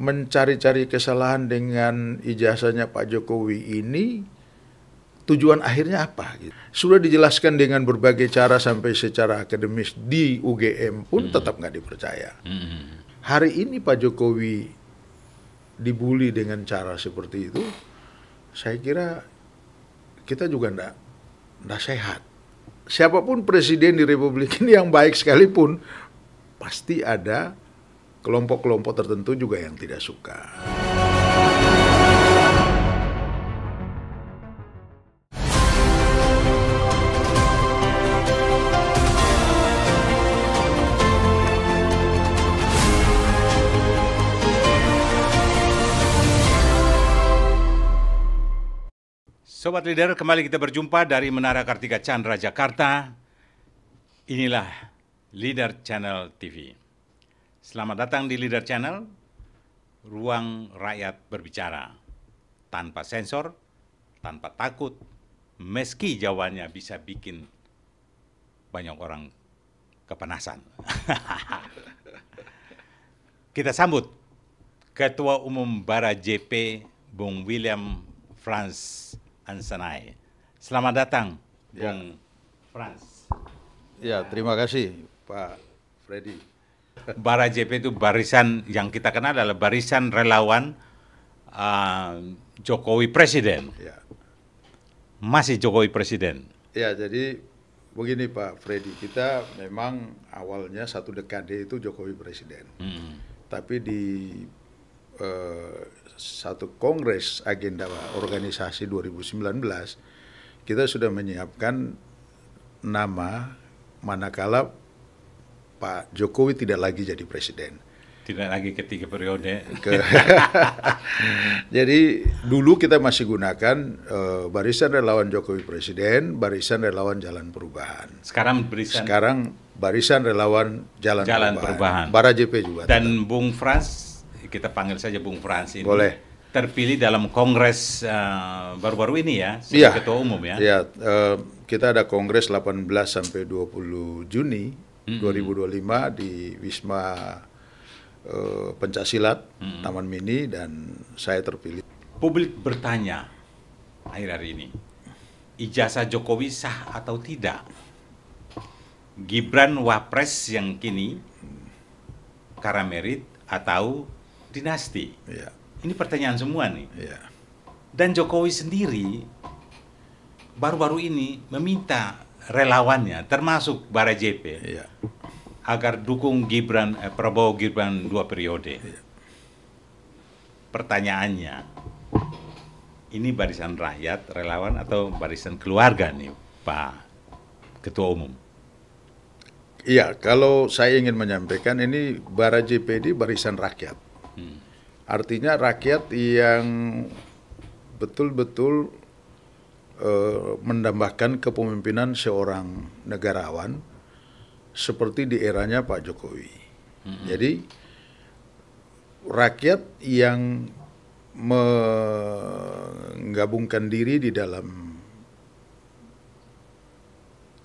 mencari-cari kesalahan dengan ijazahnya Pak Jokowi ini tujuan akhirnya apa? Sudah dijelaskan dengan berbagai cara sampai secara akademis di UGM pun tetap nggak dipercaya. Hari ini Pak Jokowi dibully dengan cara seperti itu, saya kira kita juga nggak sehat. Siapapun presiden di Republik ini yang baik sekalipun, pasti ada kelompok-kelompok tertentu juga yang tidak suka. Sobat Leader, kembali kita berjumpa dari Menara Kartika Chandra, Jakarta. Inilah Leader Channel TV. Selamat datang di Leader Channel, ruang rakyat berbicara. Tanpa sensor, tanpa takut, meski jawabannya bisa bikin banyak orang kepanasan. Kita sambut Ketua Umum Bara JP, Bung William Frans Ansanai. Selamat datang, Bung Frans. Ya, terima kasih Pak Freddy. Bara JP itu barisan yang kita kenal adalah barisan relawan Jokowi Presiden. Ya. Masih Jokowi Presiden. Ya, jadi begini Pak Freddy, kita memang awalnya satu dekade itu Jokowi Presiden. Tapi di satu kongres agenda organisasi 2019 kita sudah menyiapkan nama manakala Pak Jokowi tidak lagi jadi presiden. Tidak lagi ketiga periode. Jadi dulu kita masih gunakan barisan relawan Jokowi Presiden, barisan relawan Jalan Perubahan. Sekarang barisan relawan Jalan Perubahan. Bara JP juga. Dan Bung Frans, kita panggil saja Bung Frans ini. Boleh. Terpilih dalam kongres baru-baru ini ya, sebagai Ketua Umum ya. Iya, kita ada kongres 18 sampai 20 Juni 2025 di Wisma Pencaksilat, Taman Mini, dan saya terpilih. Publik bertanya akhir-akhir ini, ijazah Jokowi sah atau tidak? Gibran Wapres yang kini karena merit atau dinasti? Ya. Ini pertanyaan semua nih. Ya. Dan Jokowi sendiri baru-baru ini meminta relawannya, termasuk Bara JP, Ya. agar dukung Prabowo Gibran 2 periode. Ya. Pertanyaannya, ini barisan rakyat, relawan, atau barisan keluarga nih, Pak Ketua Umum? Iya, kalau saya ingin menyampaikan ini Bara JP ini barisan rakyat. Artinya rakyat yang betul-betul mendambakan kepemimpinan seorang negarawan seperti di eranya Pak Jokowi. Jadi rakyat yang menggabungkan diri di dalam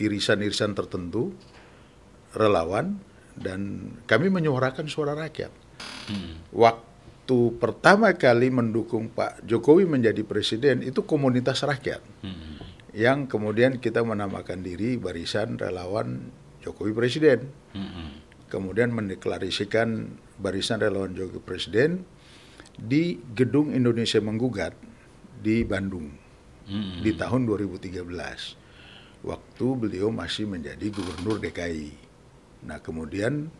irisan-irisan tertentu, relawan, dan kami menyuarakan suara rakyat. Waktu pertama kali mendukung Pak Jokowi menjadi presiden itu komunitas rakyat, yang kemudian kita menamakan diri Barisan Relawan Jokowi Presiden. Kemudian mendeklarasikan Barisan Relawan Jokowi Presiden di Gedung Indonesia Menggugat di Bandung di tahun 2013. Waktu beliau masih menjadi Gubernur DKI. Nah, kemudian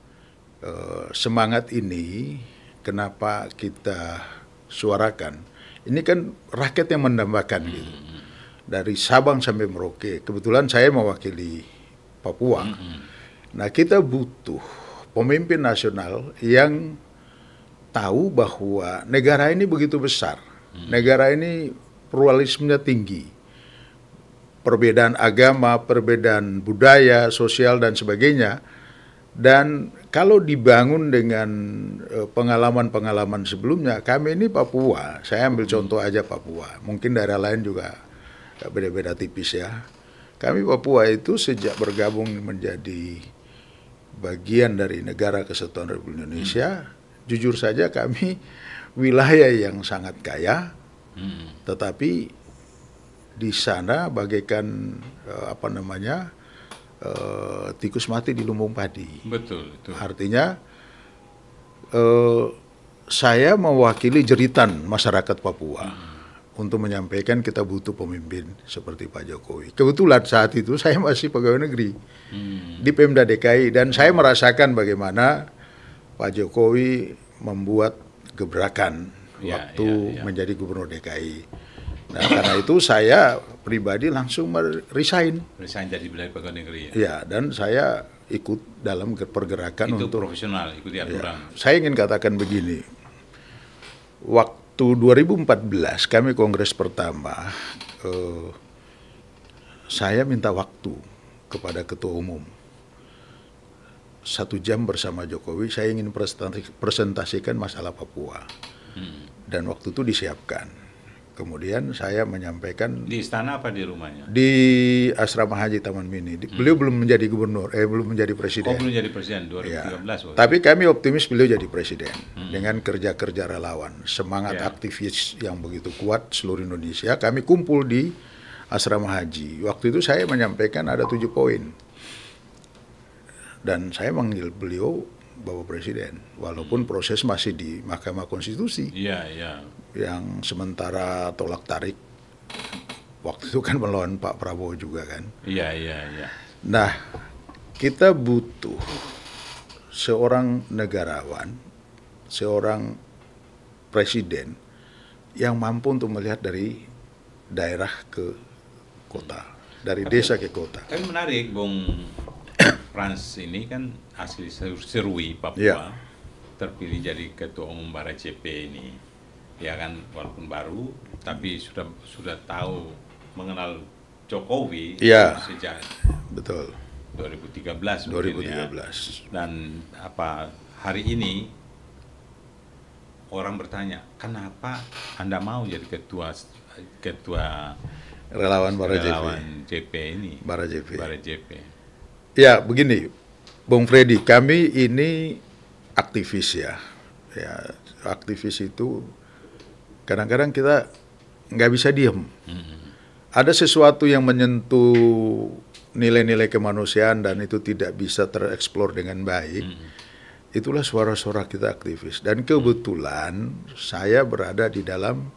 semangat ini kenapa kita suarakan? Ini kan rakyat yang mendambakan gitu. Dari Sabang sampai Merauke. Kebetulan saya mewakili Papua. Nah, kita butuh pemimpin nasional yang tahu bahwa negara ini begitu besar. Negara ini pluralismenya tinggi. Perbedaan agama, perbedaan budaya, sosial, dan sebagainya. Dan kalau dibangun dengan pengalaman-pengalaman sebelumnya, kami ini Papua, saya ambil contoh aja Papua, mungkin daerah lain juga beda-beda tipis ya. Kami Papua itu sejak bergabung menjadi bagian dari Negara Kesatuan Republik Indonesia, jujur saja kami wilayah yang sangat kaya, tetapi di sana bagaikan tikus mati di lumbung padi. Betul. Artinya saya mewakili jeritan masyarakat Papua untuk menyampaikan kita butuh pemimpin seperti Pak Jokowi. Kebetulan saat itu saya masih pegawai negeri di Pemda DKI dan saya merasakan bagaimana Pak Jokowi membuat gebrakan waktu menjadi gubernur DKI. Nah, karena itu saya pribadi langsung resign jadi pegawai negeri. Ya, dan saya ikut dalam pergerakan itu untuk profesional, ikuti aturan. Saya ingin katakan begini, waktu 2014 kami kongres pertama, saya minta waktu kepada ketua umum 1 jam bersama Jokowi. Saya ingin presentasikan masalah Papua, dan waktu itu disiapkan. Kemudian saya menyampaikan di istana apa di rumahnya? Di Asrama Haji Taman Mini. Beliau belum menjadi gubernur, belum menjadi presiden. Belum jadi presiden 2013. Tapi kami optimis beliau jadi presiden dengan kerja-kerja relawan, semangat aktivis yang begitu kuat seluruh Indonesia. Kami kumpul di Asrama Haji. Waktu itu saya menyampaikan ada 7 poin, dan saya manggil beliau Bapak Presiden, walaupun proses masih di Mahkamah Konstitusi. Yang sementara tolak tarik waktu itu kan melawan Pak Prabowo juga kan. Nah, kita butuh seorang negarawan, seorang presiden yang mampu untuk melihat dari daerah ke kota, dari desa ke kota. Tapi menarik, Bung Frans ini kan asli Serui, Papua, terpilih jadi ketua umum BARA-JP ini. Ya kan, walaupun baru, tapi sudah tahu mengenal Jokowi sejak 2013 mungkin ya. Dan hari ini orang bertanya, kenapa Anda mau jadi ketua relawan JP ini? BARA-JP. Ya, begini, Bung Freddy, kami ini aktivis ya. Aktivis itu kadang-kadang kita nggak bisa diem. Ada sesuatu yang menyentuh nilai-nilai kemanusiaan dan itu tidak bisa tereksplor dengan baik. Itulah suara-suara kita aktivis. Dan kebetulan saya berada di dalam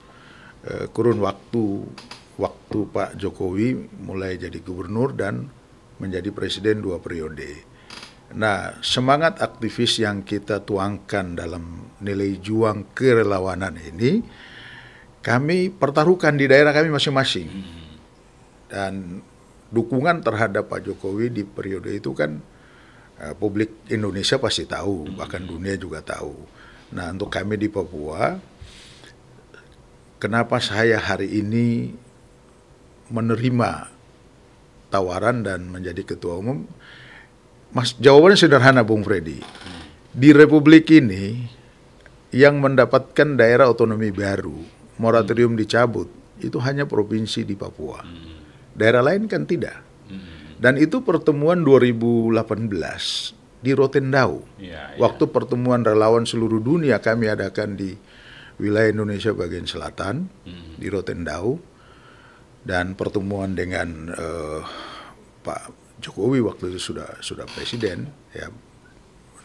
kurun waktu Pak Jokowi mulai jadi gubernur dan menjadi presiden 2 periode. Nah, semangat aktivis yang kita tuangkan dalam nilai juang kerelawanan ini kami pertaruhkan di daerah kami masing-masing. Dan dukungan terhadap Pak Jokowi di periode itu kan publik Indonesia pasti tahu, bahkan dunia juga tahu. Nah, untuk kami di Papua, kenapa saya hari ini menerima tawaran dan menjadi ketua umum? Jawabannya sederhana, Bung Freddy. Di Republik ini yang mendapatkan daerah otonomi baru, moratorium dicabut, itu hanya provinsi di Papua. Daerah lain kan tidak. Dan itu pertemuan 2018 di Rotendao. Waktu pertemuan relawan seluruh dunia kami adakan di wilayah Indonesia bagian selatan, di Rotendao. Dan pertemuan dengan Pak Jokowi waktu itu sudah presiden ya,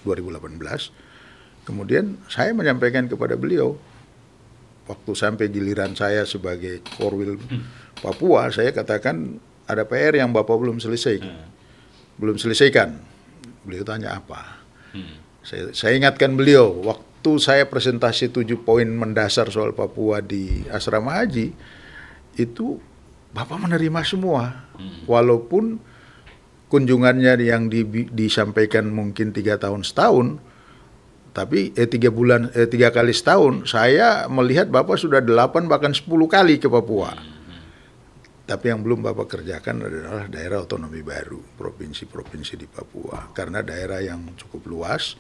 2018. Kemudian saya menyampaikan kepada beliau, waktu sampai giliran saya sebagai Korwil Papua, saya katakan ada PR yang Bapak belum selesaikan. Beliau tanya apa? Saya ingatkan beliau, waktu saya presentasi 7 poin mendasar soal Papua di Asrama Haji, itu Bapak menerima semua. Walaupun kunjungannya yang disampaikan mungkin 3 tahun setahun, tapi 3 kali setahun, saya melihat Bapak sudah 8 bahkan 10 kali ke Papua. Tapi yang belum Bapak kerjakan adalah daerah otonomi baru, provinsi-provinsi di Papua. Karena daerah yang cukup luas,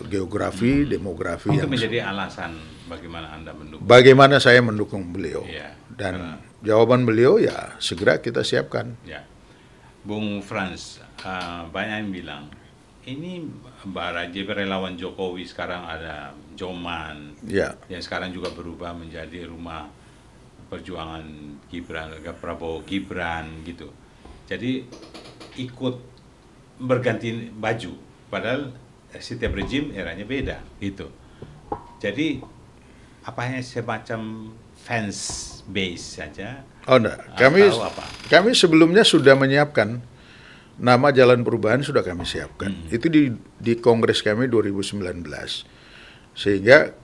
geografi, demografi. Itu menjadi alasan bagaimana Anda mendukung? Bagaimana saya mendukung beliau. Dan jawaban beliau ya segera kita siapkan. Bung Frans, banyak yang bilang ini bara JP relawan Jokowi sekarang ada Joman, Ya. yang sekarang juga berubah menjadi rumah perjuangan Gibran, Prabowo Gibran gitu. Jadi ikut berganti baju, padahal setiap rejim eranya beda gitu. Jadi apanya semacam fans base saja. Oh enggak, Atau apa? kami sebelumnya sudah menyiapkan nama Jalan Perubahan, sudah kami siapkan. Itu di kongres kami 2019. Sehingga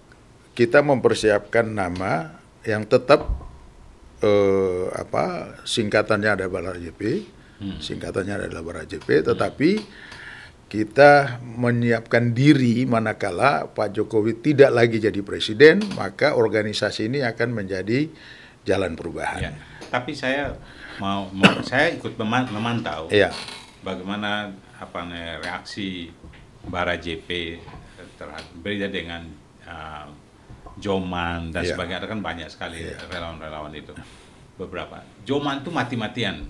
kita mempersiapkan nama yang tetap singkatannya ada Bara JP, singkatannya adalah Bara JP, tetapi kita menyiapkan diri manakala Pak Jokowi tidak lagi jadi presiden, maka organisasi ini akan menjadi Jalan Perubahan. Ya. Tapi saya saya ikut memantau bagaimana reaksi Bara JP terhadap beda dengan Joman dan sebagainya. Ada kan banyak sekali relawan-relawan itu. Beberapa Joman tuh mati-matian,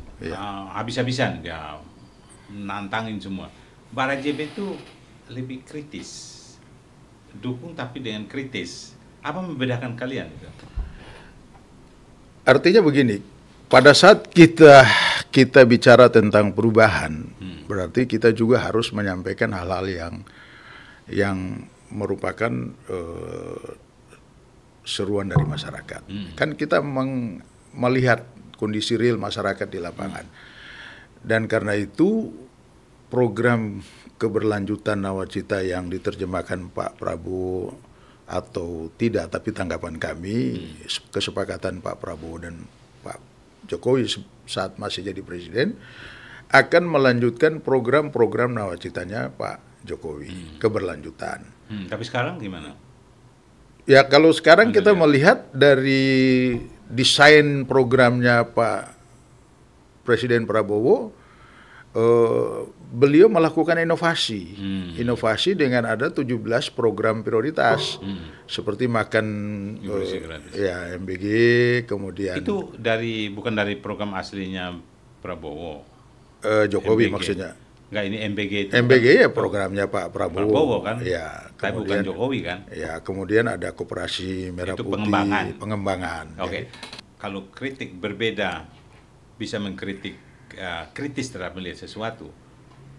habis-habisan dia nantangin semua. Bara JP itu lebih kritis, dukung tapi dengan kritis. Apa membedakan kalian itu? Artinya begini, pada saat kita bicara tentang perubahan, berarti kita juga harus menyampaikan hal-hal yang merupakan seruan dari masyarakat. Kan kita melihat kondisi real masyarakat di lapangan. Dan karena itu program keberlanjutan nawacita yang diterjemahkan Pak Prabowo atau tidak, tapi tanggapan kami, kesepakatan Pak Prabowo dan Pak Jokowi saat masih jadi presiden, akan melanjutkan program-program nawacitanya Pak Jokowi, keberlanjutan. Tapi sekarang gimana? Ya kalau sekarang kita melihat dari desain programnya Pak Presiden Prabowo, beliau melakukan inovasi dengan ada 17 program prioritas seperti makan MBG, kemudian itu bukan dari program aslinya Prabowo, Jokowi MBG. Maksudnya Enggak, ini MBG itu MBG ya programnya Pak Prabowo kan, ya, tapi bukan Jokowi kan ya. Kemudian ada Koperasi Merah itu Putih, pengembangan. Oke. Kalau kritik berbeda, bisa mengkritik kritis terhadap melihat sesuatu,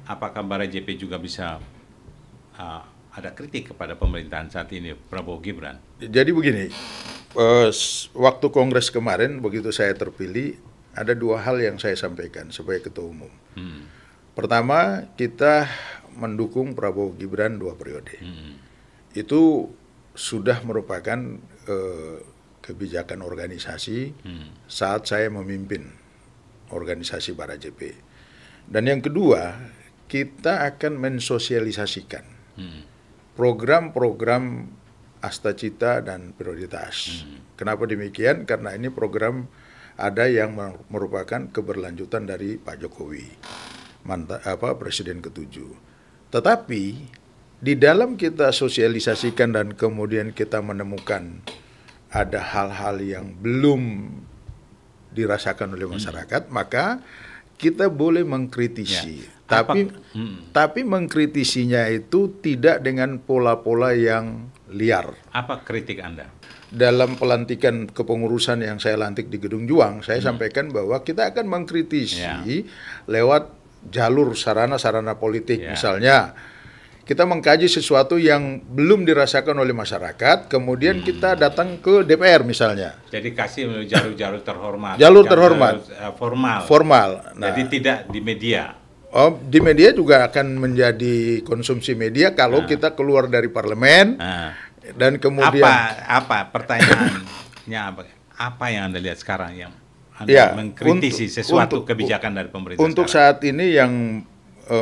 apakah Bara JP juga bisa ada kritik kepada pemerintahan saat ini Prabowo Gibran? Jadi begini, waktu kongres kemarin begitu saya terpilih, ada dua hal yang saya sampaikan sebagai ketua umum. Pertama, kita mendukung Prabowo Gibran 2 periode. Itu sudah merupakan kebijakan organisasi saat saya memimpin organisasi Bara JP. Dan yang kedua, kita akan mensosialisasikan program-program Astacita dan prioritas. Kenapa demikian? Karena ini program ada yang merupakan keberlanjutan dari Pak Jokowi, Presiden ke-7. Tetapi di dalam kita sosialisasikan dan kemudian kita menemukan ada hal-hal yang belum dirasakan oleh masyarakat, maka kita boleh mengkritisi. Tapi mengkritisinya itu tidak dengan pola-pola yang liar. Apa kritik Anda? Dalam pelantikan kepengurusan yang saya lantik di Gedung Juang, saya sampaikan bahwa kita akan mengkritisi lewat jalur sarana-sarana politik. Misalnya, kita mengkaji sesuatu yang belum dirasakan oleh masyarakat, kemudian kita datang ke DPR misalnya. Jadi kasih jalur-jalur terhormat. Jalur terhormat. Formal. Nah, jadi tidak di media. Di media juga akan menjadi konsumsi media kalau kita keluar dari parlemen. Dan kemudian apa pertanyaannya apa yang Anda lihat sekarang yang Anda mengkritisi sesuatu kebijakan dari pemerintah untuk sekarang? Saat ini yang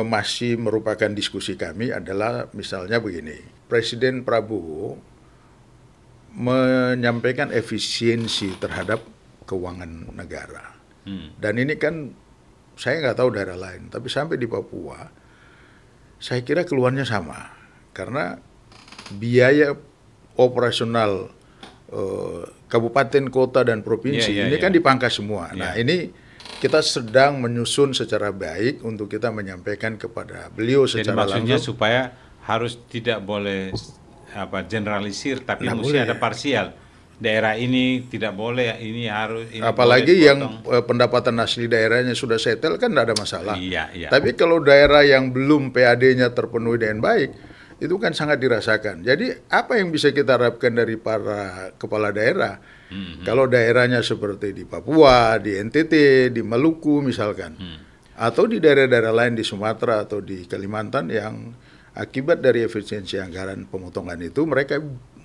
masih merupakan diskusi kami adalah misalnya begini, Presiden Prabowo menyampaikan efisiensi terhadap keuangan negara. Dan ini kan saya nggak tahu daerah lain, tapi sampai di Papua saya kira keluhannya sama, karena biaya operasional kabupaten, kota, dan provinsi ini kan dipangkas semua. Nah ini kita sedang menyusun secara baik untuk kita menyampaikan kepada beliau Jadi secara maksudnya langsung. supaya harus tidak boleh generalisir, tapi Nggak mesti boleh. ada parsial. Daerah ini tidak boleh, ini harus. Ini Apalagi boleh yang dipotong. pendapatan asli daerahnya sudah settle kan tidak ada masalah. Iya, iya. Tapi kalau daerah yang belum PAD-nya terpenuhi dengan baik, itu kan sangat dirasakan. Jadi apa yang bisa kita harapkan dari para kepala daerah? Kalau daerahnya seperti di Papua, di NTT, di Maluku misalkan, atau di daerah-daerah lain di Sumatera atau di Kalimantan yang akibat dari efisiensi anggaran pemotongan itu mereka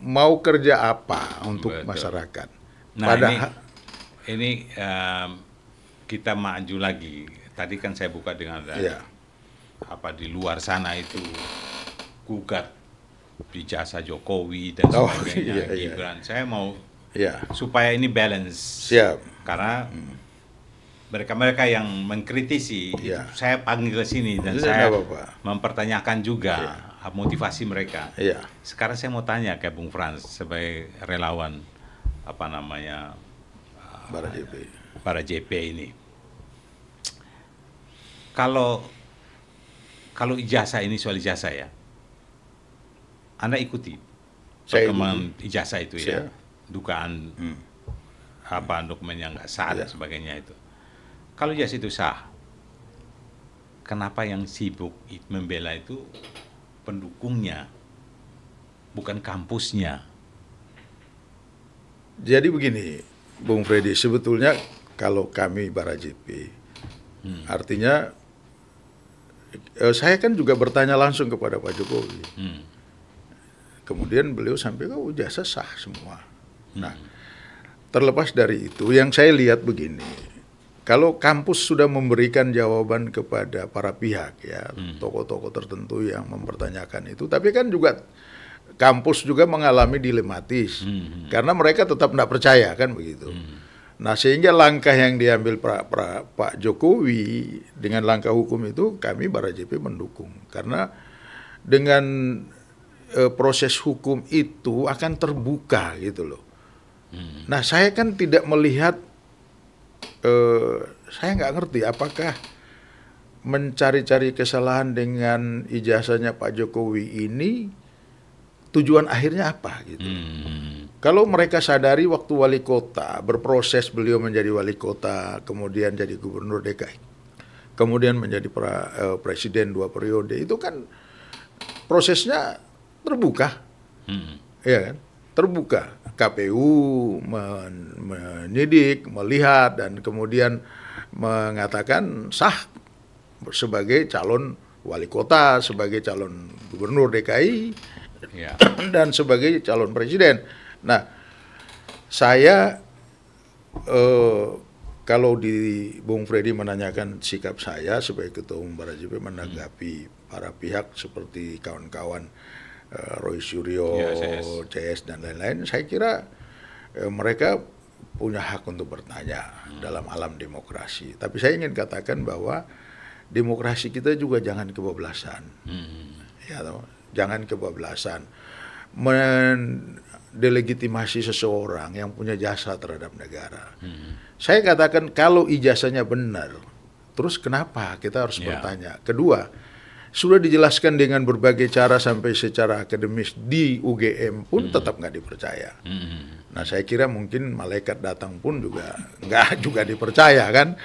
mau kerja apa untuk Betul. masyarakat. Nah, Padahal ini kita maju lagi. Tadi kan saya buka dengan ya, di luar sana itu gugat ijazah Jokowi dan Oh, sebagainya, iya, iya. Gibran. Saya mau ya, supaya ini balance. siap. Karena mereka-mereka yang mengkritisi Iya. itu saya panggil ke sini dan Itu saya nggak apa-apa. mempertanyakan juga motivasi mereka. Iya. Sekarang saya mau tanya ke Bung Frans sebagai relawan Bara JP. para JP ini. Kalau ijazah ini soal ijazah ya, Anda ikuti Saya perkembangan ijazah itu ya, Saya. dugaan dokumen yang nggak sah dan Iya. sebagainya itu. Kalau ijazah itu sah, kenapa yang sibuk membela itu pendukungnya, bukan kampusnya? Jadi begini, Bung Freddy, sebetulnya kalau kami Bara JP, artinya saya kan juga bertanya langsung kepada Pak Jokowi. Kemudian beliau sampaikan, oh jasa sah semua. Nah, terlepas dari itu, yang saya lihat begini, kalau kampus sudah memberikan jawaban kepada para pihak, ya, tokoh-tokoh tertentu yang mempertanyakan itu, tapi kan juga kampus juga mengalami dilematis, karena mereka tetap tidak percaya, kan begitu. Nah, sehingga langkah yang diambil Pak Jokowi dengan langkah hukum itu, kami Bara JP mendukung, karena dengan proses hukum itu akan terbuka gitu loh. Nah, saya kan tidak melihat, saya nggak ngerti apakah mencari-cari kesalahan dengan ijazahnya Pak Jokowi ini tujuan akhirnya apa gitu. Kalau mereka sadari waktu wali kota, berproses beliau menjadi wali kota, kemudian jadi gubernur DKI, kemudian menjadi presiden 2 periode, itu kan prosesnya terbuka, ya kan? Terbuka. KPU menyidik, melihat, dan kemudian mengatakan sah sebagai calon wali kota, sebagai calon gubernur DKI, dan sebagai calon presiden. Nah, saya kalau di Bung Freddy menanyakan sikap saya sebagai ketua umum Bara JP menanggapi para pihak seperti kawan-kawan Roy Suryo, CS dan lain-lain, saya kira mereka punya hak untuk bertanya dalam alam demokrasi. Tapi saya ingin katakan bahwa demokrasi kita juga jangan kebablasan, ya, jangan kebablasan mendelegitimasi seseorang yang punya jasa terhadap negara. Saya katakan kalau ijazahnya benar, terus kenapa kita harus bertanya? Kedua, sudah dijelaskan dengan berbagai cara sampai secara akademis di UGM pun tetap nggak dipercaya. Nah, saya kira mungkin malaikat datang pun juga nggak juga dipercaya, kan.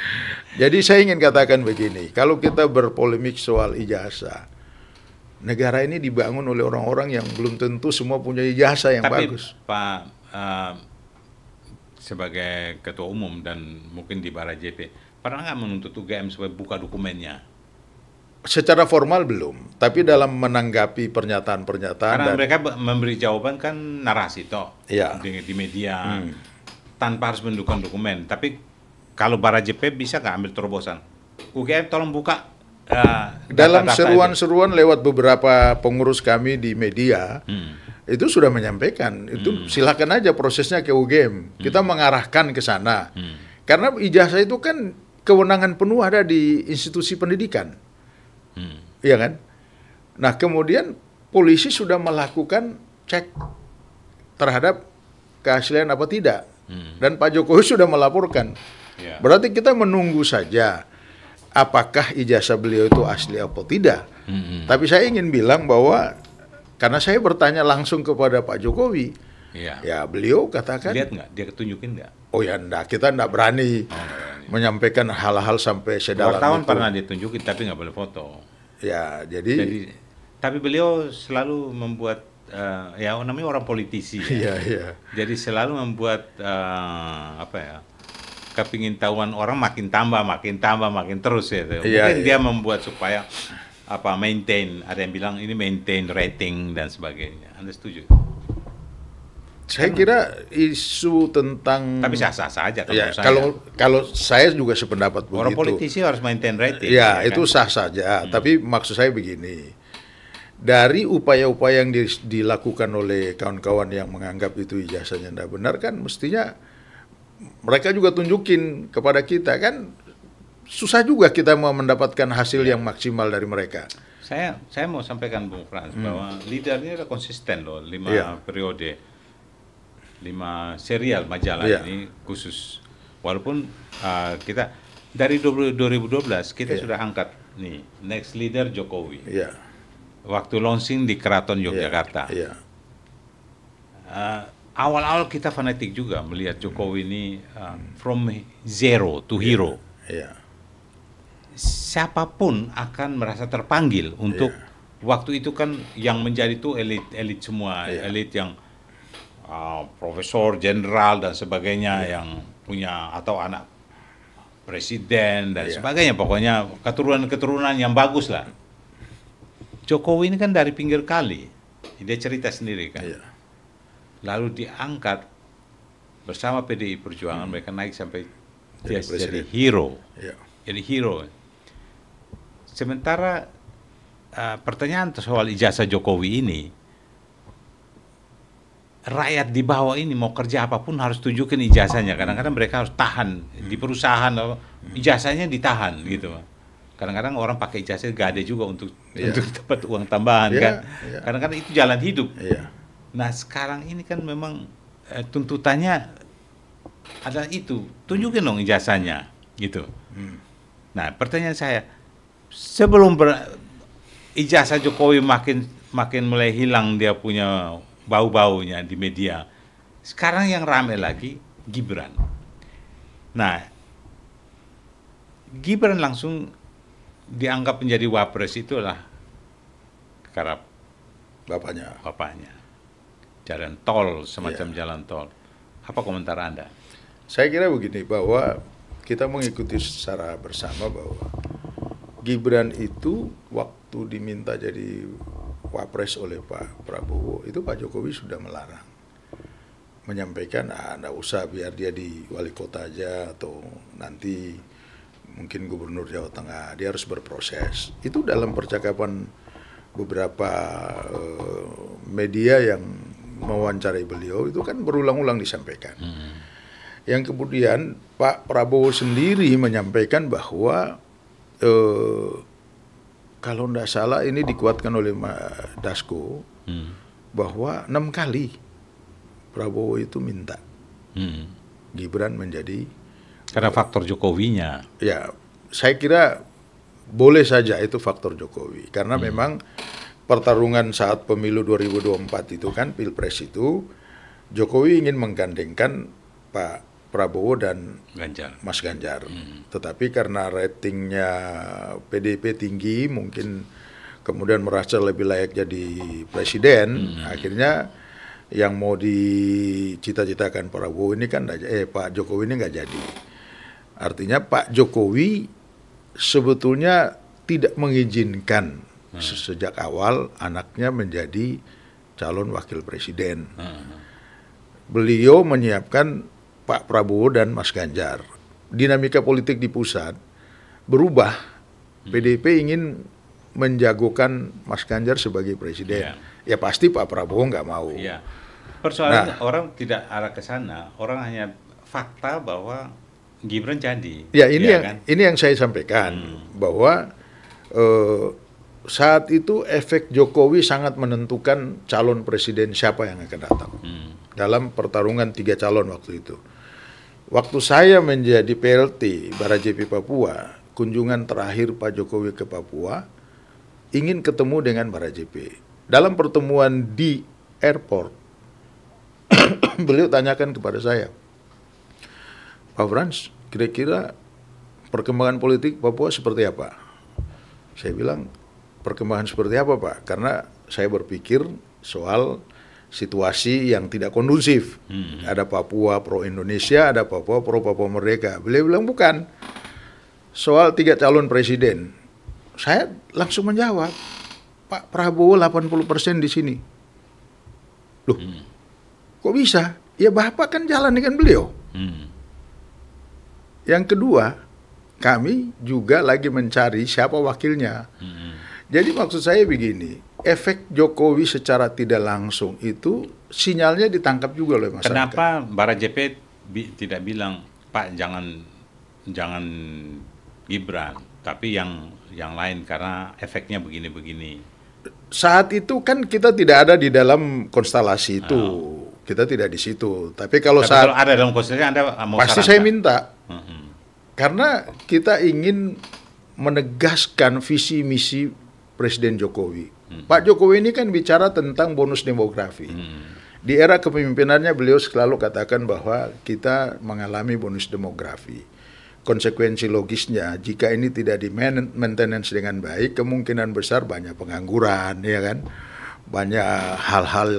Jadi saya ingin katakan begini, kalau kita berpolemik soal ijazah, negara ini dibangun oleh orang-orang yang belum tentu semua punya ijazah yang bagus. Pak, sebagai ketua umum dan mungkin di Bara JP, pernah nggak menuntut UGM supaya buka dokumennya? Secara formal belum, tapi dalam menanggapi pernyataan-pernyataan. Karena mereka memberi jawaban kan narasi toh, di media, tanpa harus menunjukkan dokumen. Tapi kalau Bara JP bisa nggak ambil terobosan? UGM tolong buka. Dalam seruan-seruan lewat beberapa pengurus kami di media, itu sudah menyampaikan, itu silakan aja prosesnya ke UGM. Kita mengarahkan ke sana. Karena ijazah itu kan kewenangan penuh ada di institusi pendidikan. Iya kan? Nah, kemudian polisi sudah melakukan cek terhadap keaslian apa tidak. Dan Pak Jokowi sudah melaporkan. Ya. Berarti kita menunggu saja apakah ijazah beliau itu asli atau tidak. Tapi saya ingin bilang bahwa karena saya bertanya langsung kepada Pak Jokowi, ya beliau katakan. Lihat nggak? Dia ketunjukin nggak? Oh ya enggak, kita enggak berani menyampaikan hal-hal sampai sedalam wartawan itu. pernah ditunjukin tapi nggak boleh foto. Ya, jadi tapi beliau selalu membuat ya namanya orang politisi ya. Iya. Jadi selalu membuat kepingin tahuan orang makin tambah terus ya. Mungkin dia membuat supaya maintain, ada yang bilang ini maintain rating dan sebagainya. Anda setuju? Saya kira isu tentang tapi sah-sah saja ya, kalau saya juga sependapat begitu. Orang politisi harus maintain rating. Ya, itu sah saja. Tapi maksud saya begini. Dari upaya-upaya yang dilakukan oleh kawan-kawan yang menganggap itu ijazahnya tidak benar kan mestinya mereka juga tunjukin kepada kita kan susah juga kita mau mendapatkan hasil yang maksimal dari mereka. Saya mau sampaikan Bung Frans bahwa leader ini udah konsisten loh 5 periode, 5 serial majalah ini khusus. Walaupun kita dari 2012 kita sudah angkat nih next leader Jokowi. Waktu launching di Keraton Yogyakarta. Awal-awal kita fanatik juga melihat Jokowi ini from zero to hero. Siapapun akan merasa terpanggil untuk waktu itu kan yang menjadi itu elit semua, elit yang profesor, jenderal dan sebagainya yang punya atau anak presiden dan sebagainya, pokoknya keturunan-keturunan yang bagus lah. Jokowi ini kan dari pinggir kali, dia cerita sendiri kan. Lalu diangkat bersama PDI Perjuangan, mereka naik sampai jadi hero. Jadi hero. Sementara pertanyaan soal ijazah Jokowi ini, rakyat di bawah ini mau kerja apapun harus tunjukin ijazahnya. Kadang-kadang mereka harus tahan di perusahaan, ijazahnya ditahan gitu. Kadang-kadang orang pakai ijazah gak ada juga untuk dapat uang tambahan kan. Kadang-kadang itu jalan hidup. Nah sekarang ini kan memang tuntutannya adalah itu, tunjukin dong ijazahnya gitu. Nah pertanyaan saya, sebelum ijazah Jokowi makin mulai hilang dia punya bau-baunya di media, sekarang yang rame lagi Gibran. Nah Gibran langsung dianggap menjadi wapres, itulah kerap bapaknya. Jalan tol, semacam jalan tol. Apa komentar Anda? Saya kira begini, bahwa kita mengikuti secara bersama bahwa Gibran itu waktu diminta jadi wapres oleh Pak Prabowo, itu Pak Jokowi sudah melarang. Menyampaikan, nggak usah, biar dia di wali kota aja atau nanti mungkin gubernur Jawa Tengah, dia harus berproses. Itu dalam percakapan beberapa media yang mewawancarai beliau itu kan berulang-ulang disampaikan. Yang kemudian Pak Prabowo sendiri menyampaikan bahwa kalau tidak salah ini dikuatkan oleh Dasko bahwa 6 kali Prabowo itu minta Gibran menjadi, karena faktor Jokowinya. Ya, saya kira boleh saja itu faktor Jokowi. Karena memang pertarungan saat pemilu 2024 itu kan, Pilpres itu, Jokowi ingin menggandengkan Pak Prabowo dan Mas Ganjar. Tetapi karena ratingnya PDIP tinggi, mungkin kemudian merasa lebih layak jadi presiden, akhirnya yang mau dicita-citakan Prabowo ini kan, Pak Jokowi ini nggak jadi. Artinya Pak Jokowi sebetulnya tidak mengizinkan sejak awal anaknya menjadi calon wakil presiden. Beliau menyiapkan Pak Prabowo dan Mas Ganjar. Dinamika politik di pusat berubah. PDIP ingin menjagokan Mas Ganjar sebagai presiden. Ya pasti Pak Prabowo nggak mau. Persoalannya orang tidak arah ke sana. Orang hanya fakta bahwa Gibran jadi. Ya ini yang saya sampaikan bahwa saat itu efek Jokowi sangat menentukan calon presiden siapa yang akan datang dalam pertarungan 3 calon waktu itu. Waktu saya menjadi PLT Barajepi Papua, kunjungan terakhir Pak Jokowi ke Papua, ingin ketemu dengan Barajepi. Dalam pertemuan di airport, beliau tanyakan kepada saya, Pak Frans, kira-kira perkembangan politik Papua seperti apa? Saya bilang, perkembangan seperti apa Pak? Karena saya berpikir soal situasi yang tidak kondusif. Ada Papua pro Indonesia, ada Papua pro Papua Merdeka. Beliau bilang bukan. Soal 3 calon presiden. Saya langsung menjawab, Pak Prabowo 80% di sini. Loh, kok bisa? Ya Bapak kan jalan dengan beliau. Yang kedua, kami juga lagi mencari siapa wakilnya. Jadi maksud saya begini, efek Jokowi secara tidak langsung itu sinyalnya ditangkap juga oleh masyarakat. Kenapa Barajepi tidak bilang, Pak jangan Gibran, tapi yang lain karena efeknya begini-begini. Saat itu kan kita tidak ada di dalam konstelasi itu, kita tidak di situ. Tapi kalau ada dalam konstelasi Anda mau pasti saya minta, karena kita ingin menegaskan visi misi Presiden Jokowi. Pak Jokowi ini kan bicara tentang bonus demografi. Di era kepemimpinannya beliau selalu katakan bahwa kita mengalami bonus demografi. Konsekuensi logisnya, jika ini tidak di maintenance dengan baik, kemungkinan besar banyak pengangguran, ya kan? Banyak hal-hal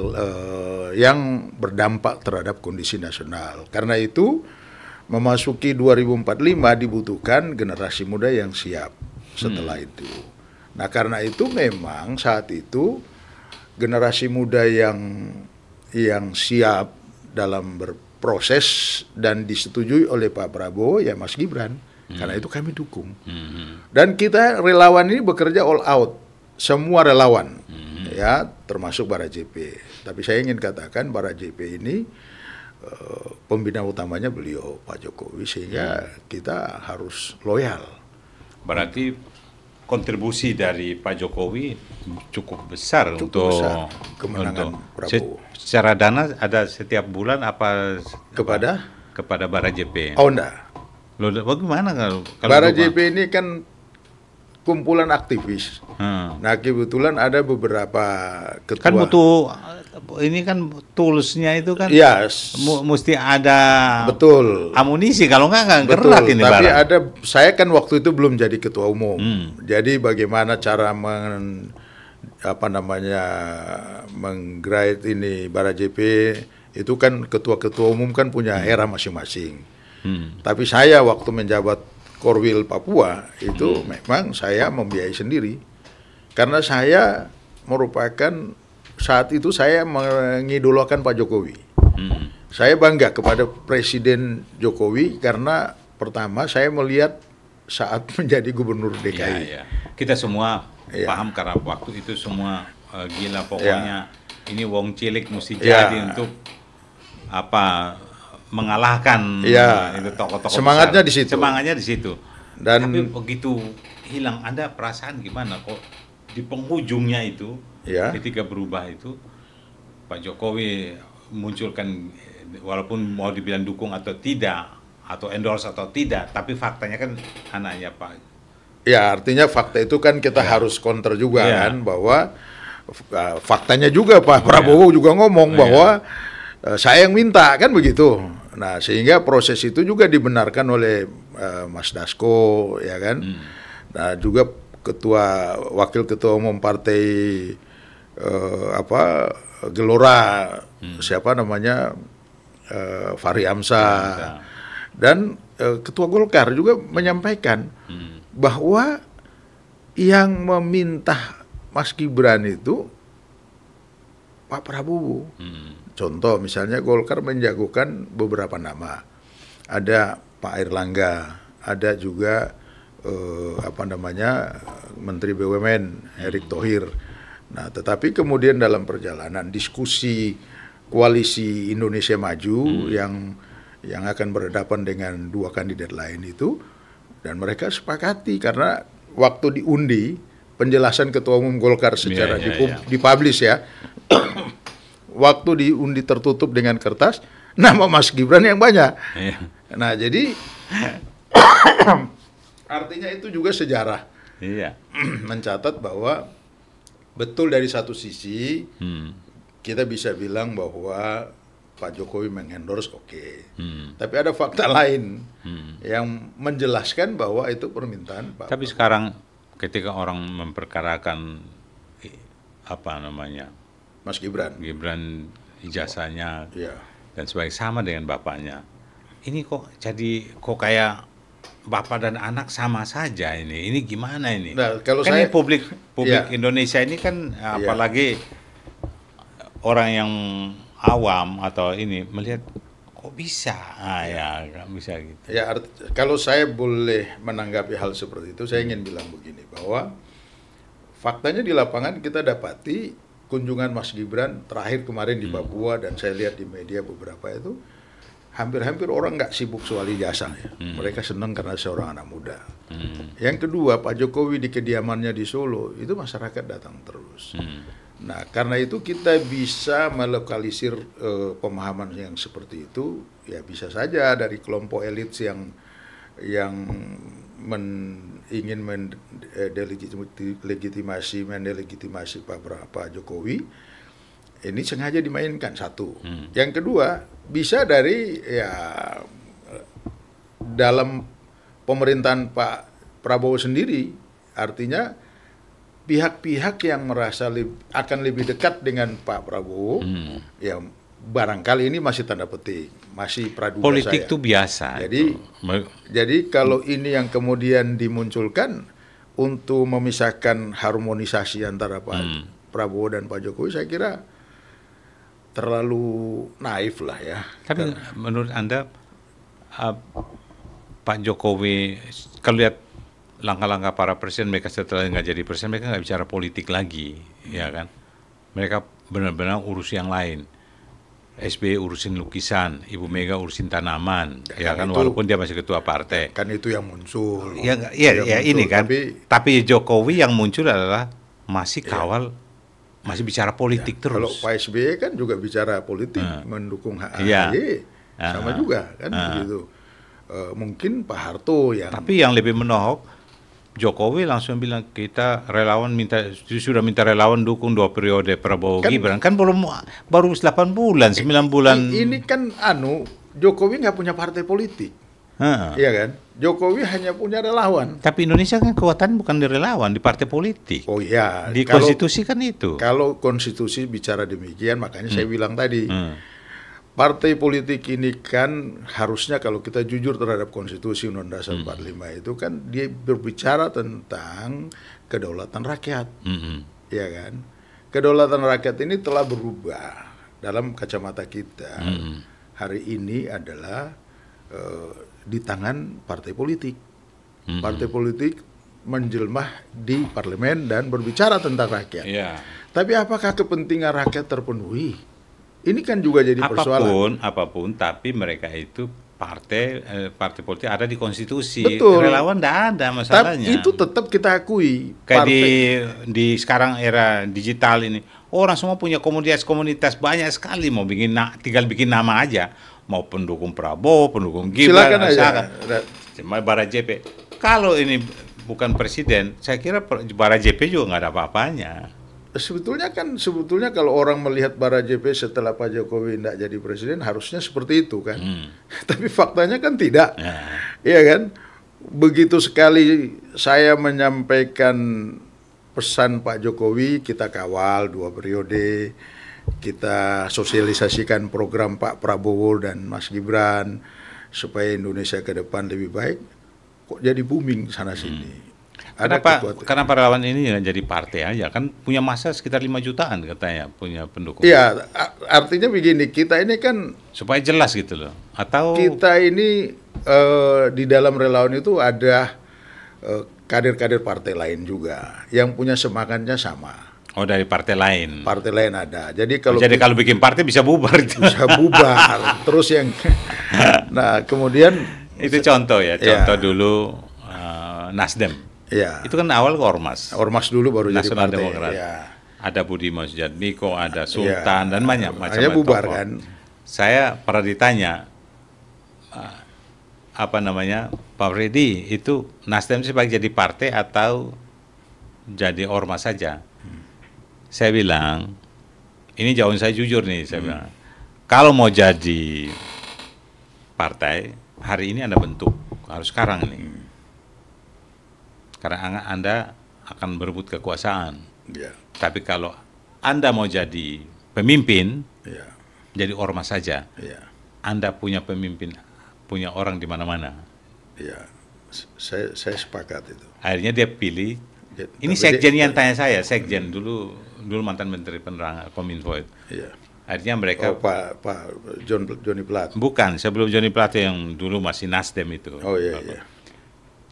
yang berdampak terhadap kondisi nasional. Karena itu, memasuki 2045 dibutuhkan generasi muda yang siap setelah itu. Nah karena itu memang saat itu generasi muda yang siap dalam berproses dan disetujui oleh Pak Prabowo ya Mas Gibran. Karena itu kami dukung. Dan kita relawan ini bekerja all out, semua relawan, ya termasuk Barajepi. Tapi saya ingin katakan Barajepi ini pembina utamanya beliau Pak Jokowi, sehingga kita harus loyal. Berarti kontribusi dari Pak Jokowi cukup besar untuk kemenangan Prabowo. Secara dana ada setiap bulan apa kepada Barajepi? Oh enggak. Loh, bagaimana kalau Barajepi ini kan kumpulan aktivis. Nah kebetulan ada beberapa ketua. Kan butuh ini kan toolsnya itu kan. Yes. Mesti ada. Betul. Amunisi kalau nggak gerak ini. Tapi ada, saya kan waktu itu belum jadi ketua umum. Jadi bagaimana cara menggrade ini Barajepi itu kan ketua-ketua umum kan punya era masing-masing. Tapi saya waktu menjabat Korwil Papua itu memang saya membiayai sendiri karena saya merupakan saat itu saya mengidolakan Pak Jokowi. Saya bangga kepada Presiden Jokowi karena pertama saya melihat saat menjadi Gubernur DKI. Ya. Kita semua paham karena waktu itu semua gila pokoknya ini wong cilik mesti jadi untuk mengalahkan itu tokoh-tokoh semangatnya besar. di situ. Semangatnya di situ. Dan tapi begitu hilang, Anda perasaan gimana kok di penghujungnya itu ketika berubah itu Pak Jokowi munculkan walaupun mau dibilang dukung atau tidak atau endorse atau tidak, tapi faktanya kan anaknya Pak. Ya artinya fakta itu kan kita harus counter juga kan bahwa faktanya juga Pak Prabowo juga ngomong bahwa saya yang minta kan begitu. Nah sehingga proses itu juga dibenarkan oleh Mas Dasko ya kan. Nah juga wakil ketua umum partai Gelora siapa namanya Fahri Hamzah dan ketua Golkar juga menyampaikan bahwa yang meminta Mas Gibran itu Pak Prabowo. Contoh misalnya Golkar menjagokan beberapa nama. Ada Pak Airlangga, ada juga Menteri BUMN Erick Thohir. Nah, tetapi kemudian dalam perjalanan diskusi koalisi Indonesia Maju yang akan berhadapan dengan dua kandidat lain itu, dan mereka sepakati karena waktu diundi penjelasan Ketua Umum Golkar secara dipublish ya. Waktu diundi tertutup dengan kertas, nama Mas Gibran yang banyak. Nah, jadi artinya itu juga sejarah. Iya. Mencatat bahwa betul dari satu sisi kita bisa bilang bahwa Pak Jokowi mengendorse tapi ada fakta lain yang menjelaskan bahwa itu permintaan Pak. Tapi sekarang ketika orang memperkarakan Mas Gibran ijazahnya ya. dan sebagai sama dengan bapaknya, ini kok kayak bapak dan anak sama saja ini gimana ini? Nah, kalau kan saya, ini publik ya. Indonesia ini kan apalagi orang yang awam atau ini melihat kok bisa, nggak bisa gitu. Ya, kalau saya boleh menanggapi hal seperti itu, saya ingin bilang begini, bahwa faktanya di lapangan kita dapati kunjungan Mas Gibran terakhir kemarin di Papua, dan saya lihat di media beberapa itu, hampir-hampir orang nggak sibuk soal ijazah ya. Mereka senang karena seorang anak muda. Yang kedua, Pak Jokowi di kediamannya di Solo, itu masyarakat datang terus. Nah, karena itu kita bisa melokalisir pemahaman yang seperti itu, ya bisa saja dari kelompok elit yang ingin mendelegitimasi Pak Jokowi, ini sengaja dimainkan, satu. Yang kedua, bisa dari dalam pemerintahan Pak Prabowo sendiri, artinya pihak-pihak yang merasa akan lebih dekat dengan Pak Prabowo, ya barangkali ini masih tanda petik, masih praduga. Politik itu biasa. Jadi kalau ini yang kemudian dimunculkan untuk memisahkan harmonisasi antara Pak Prabowo dan Pak Jokowi, saya kira terlalu naif lah ya. Tapi menurut Anda Pak Jokowi, kalau lihat langkah-langkah para presiden, mereka setelah nggak jadi presiden, mereka nggak bicara politik lagi, ya kan? Mereka benar-benar urus yang lain. SBY urusin lukisan, Ibu Mega urusin tanaman, ya kan? Walaupun dia masih ketua partai. Kan itu yang muncul. Ya, ini kan. Tapi Jokowi yang muncul adalah masih kawal, masih bicara politik terus. Kalau Pak SBY kan juga bicara politik, mendukung AHY, sama juga kan begitu. Mungkin Pak Harto yang. Tapi yang lebih menohok, Jokowi langsung bilang kita sudah minta relawan dukung 2 periode Prabowo Gibran. Kan baru 8 bulan, 9 bulan. Ini kan Jokowi nggak punya partai politik. Iya kan? Jokowi hanya punya relawan. Tapi Indonesia kan kekuatan bukan di relawan, di partai politik. Oh iya. Di konstitusi kan itu. Kalau konstitusi bicara demikian, makanya saya bilang tadi. Partai politik ini kan harusnya kalau kita jujur terhadap konstitusi Undang-Undang Dasar 45 itu kan dia berbicara tentang kedaulatan rakyat. Ya kan? Kedaulatan rakyat ini telah berubah dalam kacamata kita. Hari ini adalah di tangan partai politik. Partai politik menjelmah di parlemen dan berbicara tentang rakyat. Tapi apakah kepentingan rakyat terpenuhi? Ini kan juga jadi persoalan. Apapun, tapi mereka itu partai politik ada di konstitusi. Betul. Relawan tidak ada masalahnya. Tapi itu tetap kita akui. Kayak di sekarang era digital ini, orang semua punya komunitas banyak sekali. Mau tinggal bikin nama aja. Mau pendukung Prabowo, pendukung Gibran, silakan aja. Barajepe. Kalau ini bukan presiden, saya kira Barajepe juga nggak ada apa-apanya. Sebetulnya kalau orang melihat Barajepe setelah Pak Jokowi tidak jadi presiden, harusnya seperti itu kan. Tapi faktanya kan tidak. Iya kan? Begitu sekali saya menyampaikan pesan Pak Jokowi, kita kawal 2 periode, kita sosialisasikan program Pak Prabowo dan Mas Gibran supaya Indonesia ke depan lebih baik, kok jadi booming sana-sini. Kenapa relawan ini jadi partai aja? Kan punya massa sekitar 5 jutaan katanya punya pendukung. Iya, artinya begini, kita ini kan supaya jelas gitu loh. Atau kita ini di dalam relawan itu ada kader-kader partai lain juga yang punya semangatnya sama. Oh, dari partai lain. Partai lain ada. Jadi kalau bikin partai bisa bubar itu. Bisa bubar. Terus yang nah, kemudian itu contoh ya. Contoh dulu Nasdem. Ya. Itu kan awal ke Ormas. Ormas dulu baru Nasional jadi partai. Demokrat. Ya. Ada Budiman Sujatmiko, ada Sultan dan banyak macam. Hanya bubar kan. Saya pernah ditanya, Pak Freddy, itu Nasdem sebagai jadi partai atau jadi ormas saja? Saya bilang, ini jawaban saya jujur nih, saya bilang, kalau mau jadi partai, hari ini Anda bentuk, harus sekarang ini. Karena Anda akan berebut kekuasaan. Ya. Tapi kalau Anda mau jadi pemimpin, Ya. jadi ormas saja. Ya. Anda punya pemimpin, punya orang di mana-mana. Ya. Saya sepakat itu. Akhirnya dia pilih. Ya, Ini tapi sekjen yang tanya saya, sekjen dulu mantan Menteri Penerangan Kominfo itu. Iya. Akhirnya mereka Pak Joni Plate. bukan sebelum Joni Plate yang dulu masih Nasdem itu. Oh iya, iya.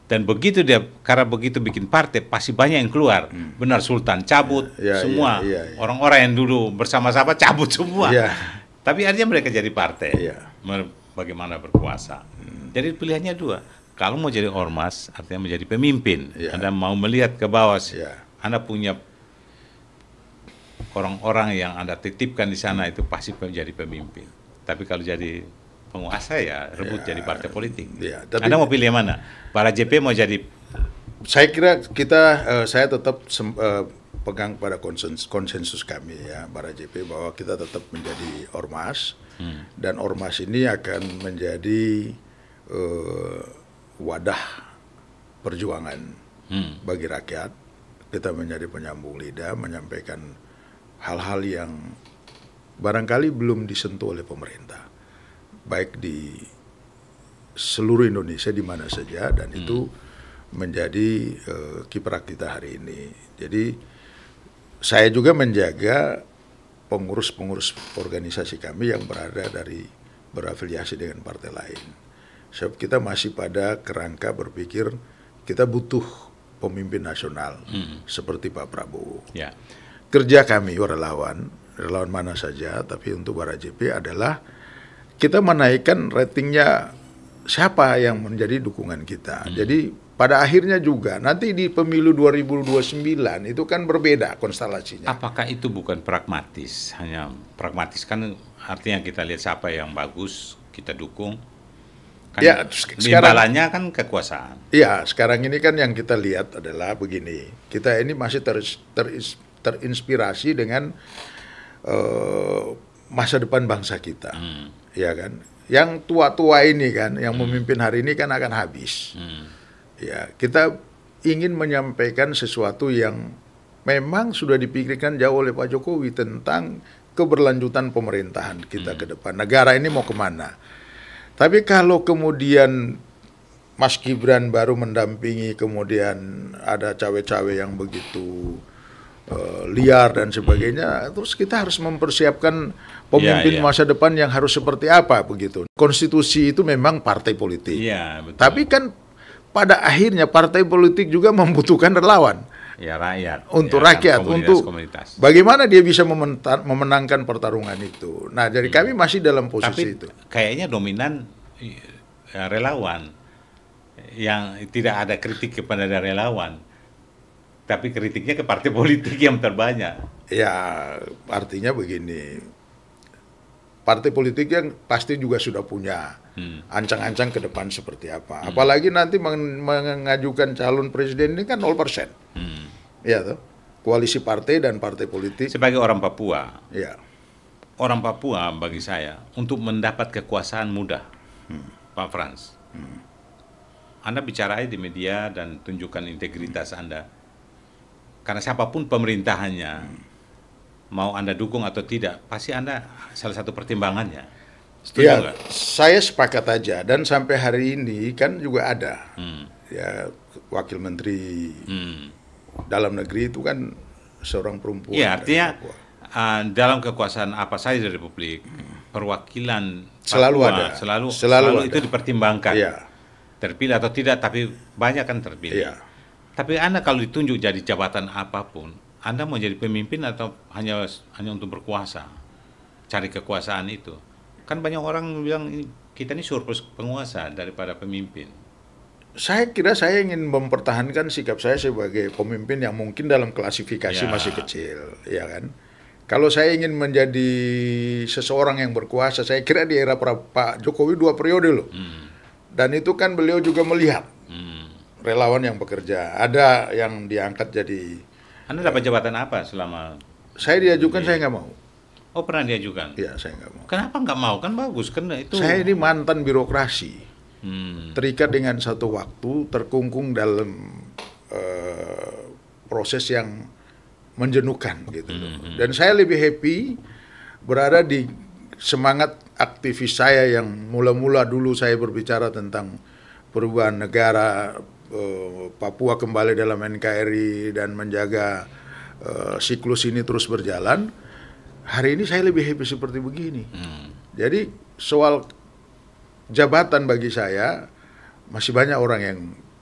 Dan begitu karena begitu bikin partai pasti banyak yang keluar. Benar, Sultan cabut semua. Orang-orang yang dulu bersama-sama cabut semua. Iya. Tapi akhirnya mereka jadi partai. Iya. Bagaimana berkuasa. Jadi pilihannya dua. Kalau mau jadi ormas, artinya menjadi pemimpin. Iya. Anda mau melihat ke bawah. Iya. Anda punya orang-orang yang Anda titipkan di sana itu pasti menjadi pemimpin. Tapi kalau jadi penguasa ya rebut jadi partai politik. Ya, tapi Anda mau pilih yang mana? Para JP mau jadi? Saya kira saya tetap pegang pada konsensus kami ya, para JP, bahwa kita tetap menjadi ormas dan ormas ini akan menjadi wadah perjuangan bagi rakyat. Kita menjadi penyambung lidah, menyampaikan hal-hal yang barangkali belum disentuh oleh pemerintah, baik di seluruh Indonesia di mana saja, dan itu menjadi kiprah kita hari ini. Jadi saya juga menjaga pengurus-pengurus organisasi kami yang berafiliasi dengan partai lain. Sebab kita masih pada kerangka berpikir kita butuh pemimpin nasional seperti Pak Prabowo. Ya. Kerja kami relawan mana saja, tapi untuk para JP adalah kita menaikkan ratingnya siapa yang menjadi dukungan kita. Jadi pada akhirnya juga nanti di pemilu 2029 itu kan berbeda konstelasinya. Apakah itu bukan pragmatis? Hanya pragmatis kan artinya kita lihat siapa yang bagus, kita dukung. Kan Ya, imbalannya kan kekuasaan. Iya, sekarang ini kan yang kita lihat adalah begini. Kita ini masih terinspirasi dengan masa depan bangsa kita. Ya kan? Yang tua-tua ini kan, yang memimpin hari ini kan akan habis. Ya, kita ingin menyampaikan sesuatu yang memang sudah dipikirkan jauh oleh Pak Jokowi tentang keberlanjutan pemerintahan kita ke depan. Negara ini mau kemana? Tapi kalau kemudian Mas Gibran baru mendampingi, kemudian ada cawe-cawe yang begitu liar dan sebagainya, terus kita harus mempersiapkan pemimpin masa depan yang harus seperti apa begitu. Konstitusi itu memang partai politik. Iya, betul. Tapi kan pada akhirnya partai politik juga membutuhkan relawan. Ya, rakyat. Untuk ya, rakyat, untuk komunitas. Bagaimana dia bisa memenangkan pertarungan itu. Nah, jadi kami masih dalam posisi itu. Kayaknya dominan relawan, yang tidak ada kritik kepada relawan, tapi kritiknya ke partai politik yang terbanyak. Ya, artinya begini, partai politik yang pasti juga sudah punya ancang-ancang ke depan seperti apa. Apalagi nanti mengajukan calon presiden ini kan 0%. Ya, toh? Koalisi partai dan partai politik. Sebagai orang Papua, ya. Orang Papua bagi saya untuk mendapat kekuasaan mudah, Pak Frans. Anda bicara di media dan tunjukkan integritas Anda. Karena siapapun pemerintahannya, mau Anda dukung atau tidak, pasti Anda salah satu pertimbangannya. Setuju Ya, nggak? saya sepakat aja. Dan sampai hari ini kan juga ada ya wakil menteri dalam negeri itu kan seorang perempuan. Iya, artinya dalam kekuasaan apa saja di Republik, perwakilan selalu Papua, ada, selalu ada. itu dipertimbangkan. Iya. Terpilih atau tidak, tapi banyak kan terpilih. Iya. Tapi Anda kalau ditunjuk jadi jabatan apapun, Anda mau jadi pemimpin atau hanya untuk berkuasa, cari kekuasaan itu. Kan banyak orang bilang kita ini surplus penguasa daripada pemimpin. Saya kira saya ingin mempertahankan sikap saya sebagai pemimpin yang mungkin dalam klasifikasi masih kecil, ya kan? Kalau saya ingin menjadi seseorang yang berkuasa, saya kira di era Pak Jokowi 2 periode loh. Dan itu kan beliau juga melihat relawan yang bekerja. Ada yang diangkat jadi... Anda dapat jabatan apa selama... Saya diajukan, saya nggak mau. Oh, pernah diajukan? Iya, saya nggak mau. Kenapa nggak mau? Kan bagus, kan itu... Saya ini mantan birokrasi. Terikat dengan satu waktu, terkungkung dalam proses yang menjenuhkan gitu. Dan saya lebih happy berada di semangat aktivis saya yang mula-mula dulu saya berbicara tentang perubahan negara, Papua kembali dalam NKRI dan menjaga siklus ini terus berjalan. Hari ini saya lebih happy seperti begini. Jadi soal jabatan bagi saya masih banyak orang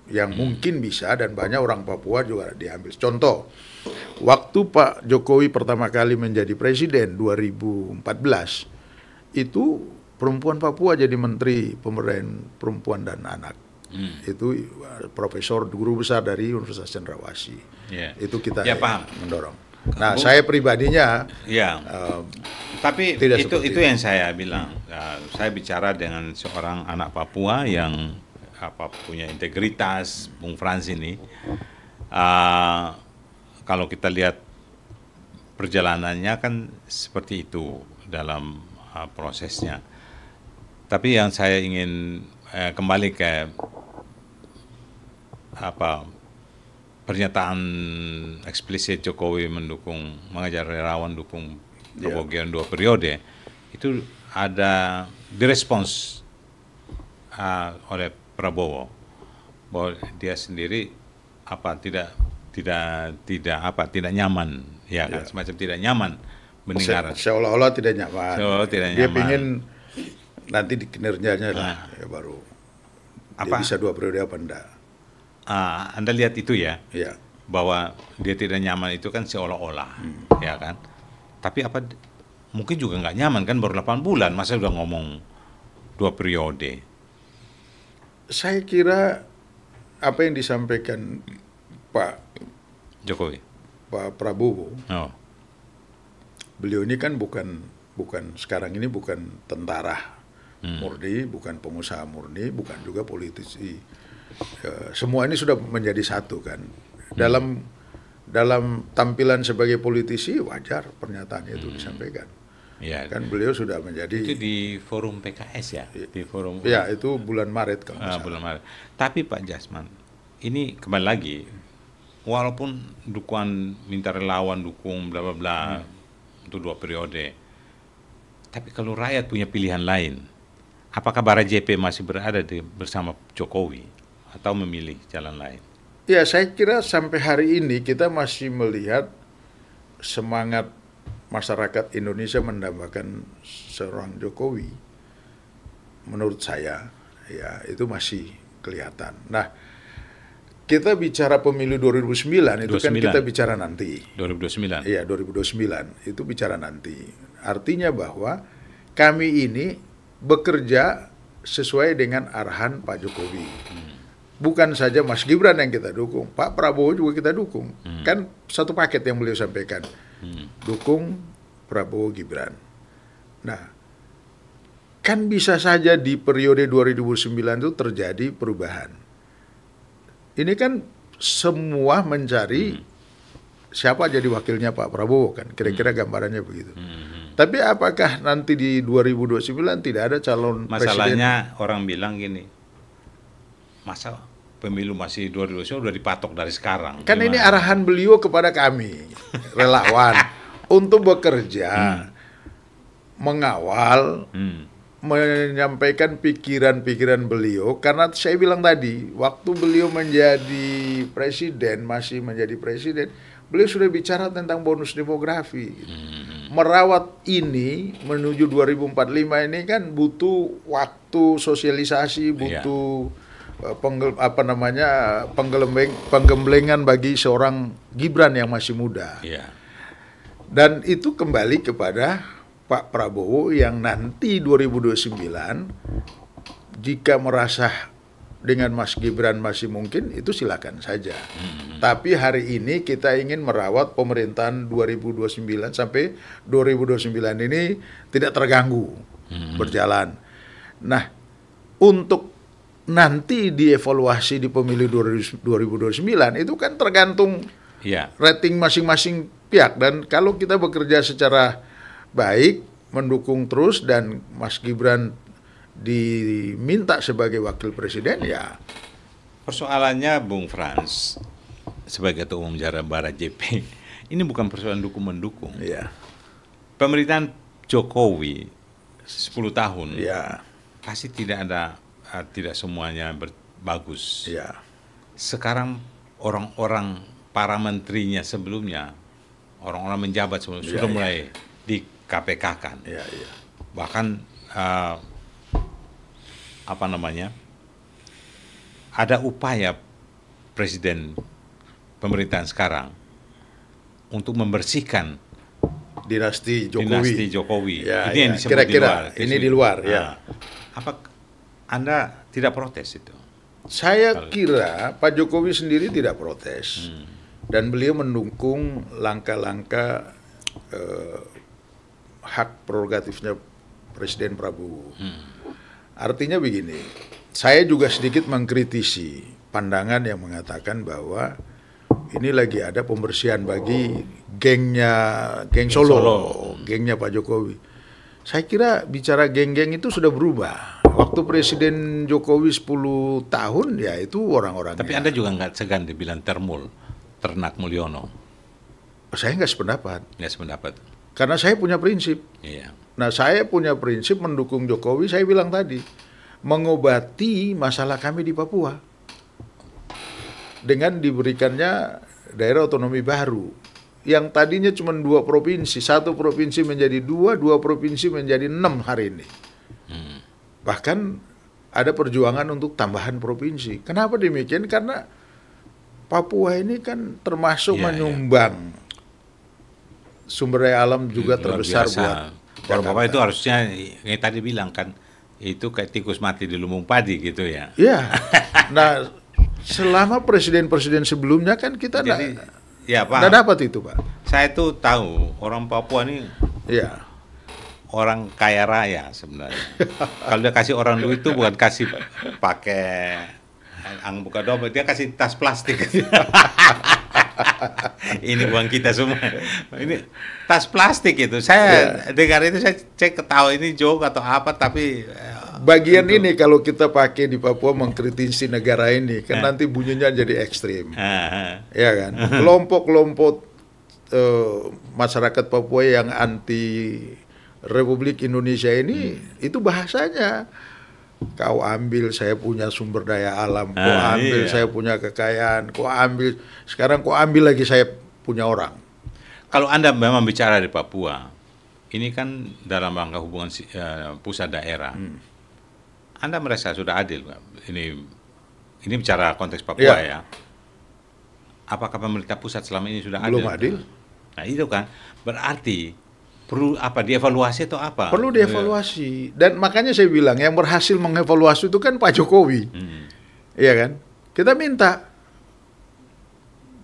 yang mungkin bisa, dan banyak orang Papua juga diambil. Contoh, waktu Pak Jokowi pertama kali menjadi presiden 2014, itu perempuan Papua jadi menteri pemberdayaan perempuan dan anak. Itu profesor guru besar dari Universitas Cendrawasih. Itu kita mendorong. Nah, saya pribadinya tapi itu yang saya bilang. Saya bicara dengan seorang anak Papua yang punya integritas. Bung Frans ini, kalau kita lihat perjalanannya kan seperti itu dalam prosesnya. Tapi yang saya ingin kembali ke pernyataan eksplisit Jokowi mengajak relawan dukung Prabowo Gibran 2 periode, itu ada direspons oleh Prabowo bahwa dia sendiri tidak nyaman, kan, semacam tidak nyaman mendengar, seolah-olah tidak nyaman. Dia ingin nanti di kinerjanya ya baru dia bisa 2 periode apa enggak. Anda lihat itu ya, bahwa dia tidak nyaman itu kan seolah-olah, ya kan. Tapi mungkin juga nggak nyaman kan, baru 8 bulan, masa udah ngomong 2 periode. Saya kira apa yang disampaikan Pak Jokowi, Pak Prabowo, beliau ini kan bukan sekarang ini bukan tentara murni, bukan pengusaha murni, bukan juga politisi. Semua ini sudah menjadi satu kan. Dalam tampilan sebagai politisi wajar pernyataan itu disampaikan. Kan beliau sudah menjadi. Itu di forum PKS ya, di forum. Ya, itu bulan Maret kalau misalnya. Bulan Maret. Tapi Pak Jasman, ini kembali lagi, walaupun dukungan minta relawan dukung bla bla bla untuk 2 periode, tapi kalau rakyat punya pilihan lain, apakah Bara JP masih berada bersama Jokowi atau memilih jalan lain? Ya, saya kira sampai hari ini kita masih melihat semangat masyarakat Indonesia mendambakan seorang Jokowi. Menurut saya, ya itu masih kelihatan. Nah, kita bicara pemilu 2009 itu 29. Kan kita bicara nanti. 2029. Iya, 2029 itu bicara nanti. Artinya bahwa kami ini bekerja sesuai dengan arahan Pak Jokowi. Bukan saja Mas Gibran yang kita dukung, Pak Prabowo juga kita dukung. Kan satu paket yang beliau sampaikan. Dukung Prabowo Gibran. Nah, kan bisa saja di periode 2009 itu terjadi perubahan. Ini kan semua mencari siapa jadi wakilnya Pak Prabowo kan, kira-kira gambarannya begitu. Tapi apakah nanti di 2029 tidak ada calon Masalahnya, presiden? Masalahnya orang bilang gini, masa pemilu masih 2029 udah dipatok dari sekarang? Kan gimana? Ini arahan beliau kepada kami, relawan, untuk bekerja, mengawal, menyampaikan pikiran-pikiran beliau. Karena saya bilang tadi, waktu beliau menjadi presiden, masih menjadi presiden, beliau sudah bicara tentang bonus demografi. Merawat ini menuju 2045 ini kan butuh waktu sosialisasi, butuh penggemblengan bagi seorang Gibran yang masih muda. Dan itu kembali kepada Pak Prabowo yang nanti 2029 jika merasa dengan Mas Gibran masih mungkin, itu silakan saja. Tapi hari ini kita ingin merawat pemerintahan 2029 sampai 2029 ini tidak terganggu berjalan. Nah, untuk nanti dievaluasi di pemilu 2029 itu kan tergantung rating masing-masing pihak. Dan kalau kita bekerja secara baik, mendukung terus, dan Mas Gibran diminta sebagai wakil presiden, ya. Persoalannya Bung Frans sebagai Ketua Umum Jawa Barat JP, ini bukan persoalan dukung-mendukung. Ya. Pemerintahan Jokowi 10 tahun, ya, pasti tidak semuanya bagus. Ya. Sekarang orang-orang, para menterinya sebelumnya, orang-orang menjabat sebelumnya, sudah mulai di KPK-kan. Ya, ya. Bahkan ada upaya presiden pemerintahan sekarang untuk membersihkan dinasti Jokowi. Ya, ini yang disebut kira-kira di luar. Ya. Apa Anda tidak protes itu? Saya kira Pak Jokowi sendiri tidak protes, dan beliau mendukung langkah-langkah hak prerogatifnya Presiden Prabowo. Artinya begini, saya juga sedikit mengkritisi pandangan yang mengatakan bahwa ini lagi ada pembersihan bagi geng Solo, gengnya Pak Jokowi. Saya kira bicara geng-geng itu sudah berubah. Waktu Presiden Jokowi 10 tahun, ya itu orang-orangnya. Tapi Anda juga nggak segan dibilang ternak Mulyono. Saya nggak sependapat. Nggak sependapat. Karena saya punya prinsip. Iya. Nah, saya punya prinsip mendukung Jokowi, saya bilang tadi, mengobati masalah kami di Papua dengan diberikannya daerah otonomi baru yang tadinya cuma 2 provinsi, 1 provinsi menjadi 2 provinsi menjadi 6 hari ini. Bahkan ada perjuangan untuk tambahan provinsi. Kenapa demikian? Karena Papua ini kan termasuk menyumbang sumber daya alam juga terbesar buat Bapak itu harusnya yang tadi bilang kan, itu kayak tikus mati di lumbung padi gitu ya. Iya. Nah, selama presiden-presiden sebelumnya kan kita nggak dapat itu, Pak. Saya tuh tahu orang Papua ini orang kaya raya sebenarnya. Kalau dia kasih orang duit itu bukan kasih pakai buka dompet, dia kasih tas plastik. Ini uang kita semua. Ini tas plastik itu. Saya dengar itu, saya cek ketawa ini joke atau apa, tapi bagian ini kalau kita pakai di Papua mengkritisi negara ini kan nanti bunyinya jadi ekstrim. Ya kan? Kelompok-kelompok masyarakat Papua yang anti Republik Indonesia ini itu bahasanya, kau ambil saya punya sumber daya alam, kau ambil saya punya kekayaan, kau ambil sekarang kau ambil lagi saya punya orang. Kalau Anda memang bicara di Papua, ini kan dalam rangka hubungan pusat daerah, Anda merasa sudah adil, ini bicara konteks Papua ya. Apakah pemerintah pusat selama ini sudah belum adil? Nah itu kan berarti perlu dievaluasi atau apa? Perlu dievaluasi. Dan makanya saya bilang yang berhasil mengevaluasi itu kan Pak Jokowi. Iya kan? Kita minta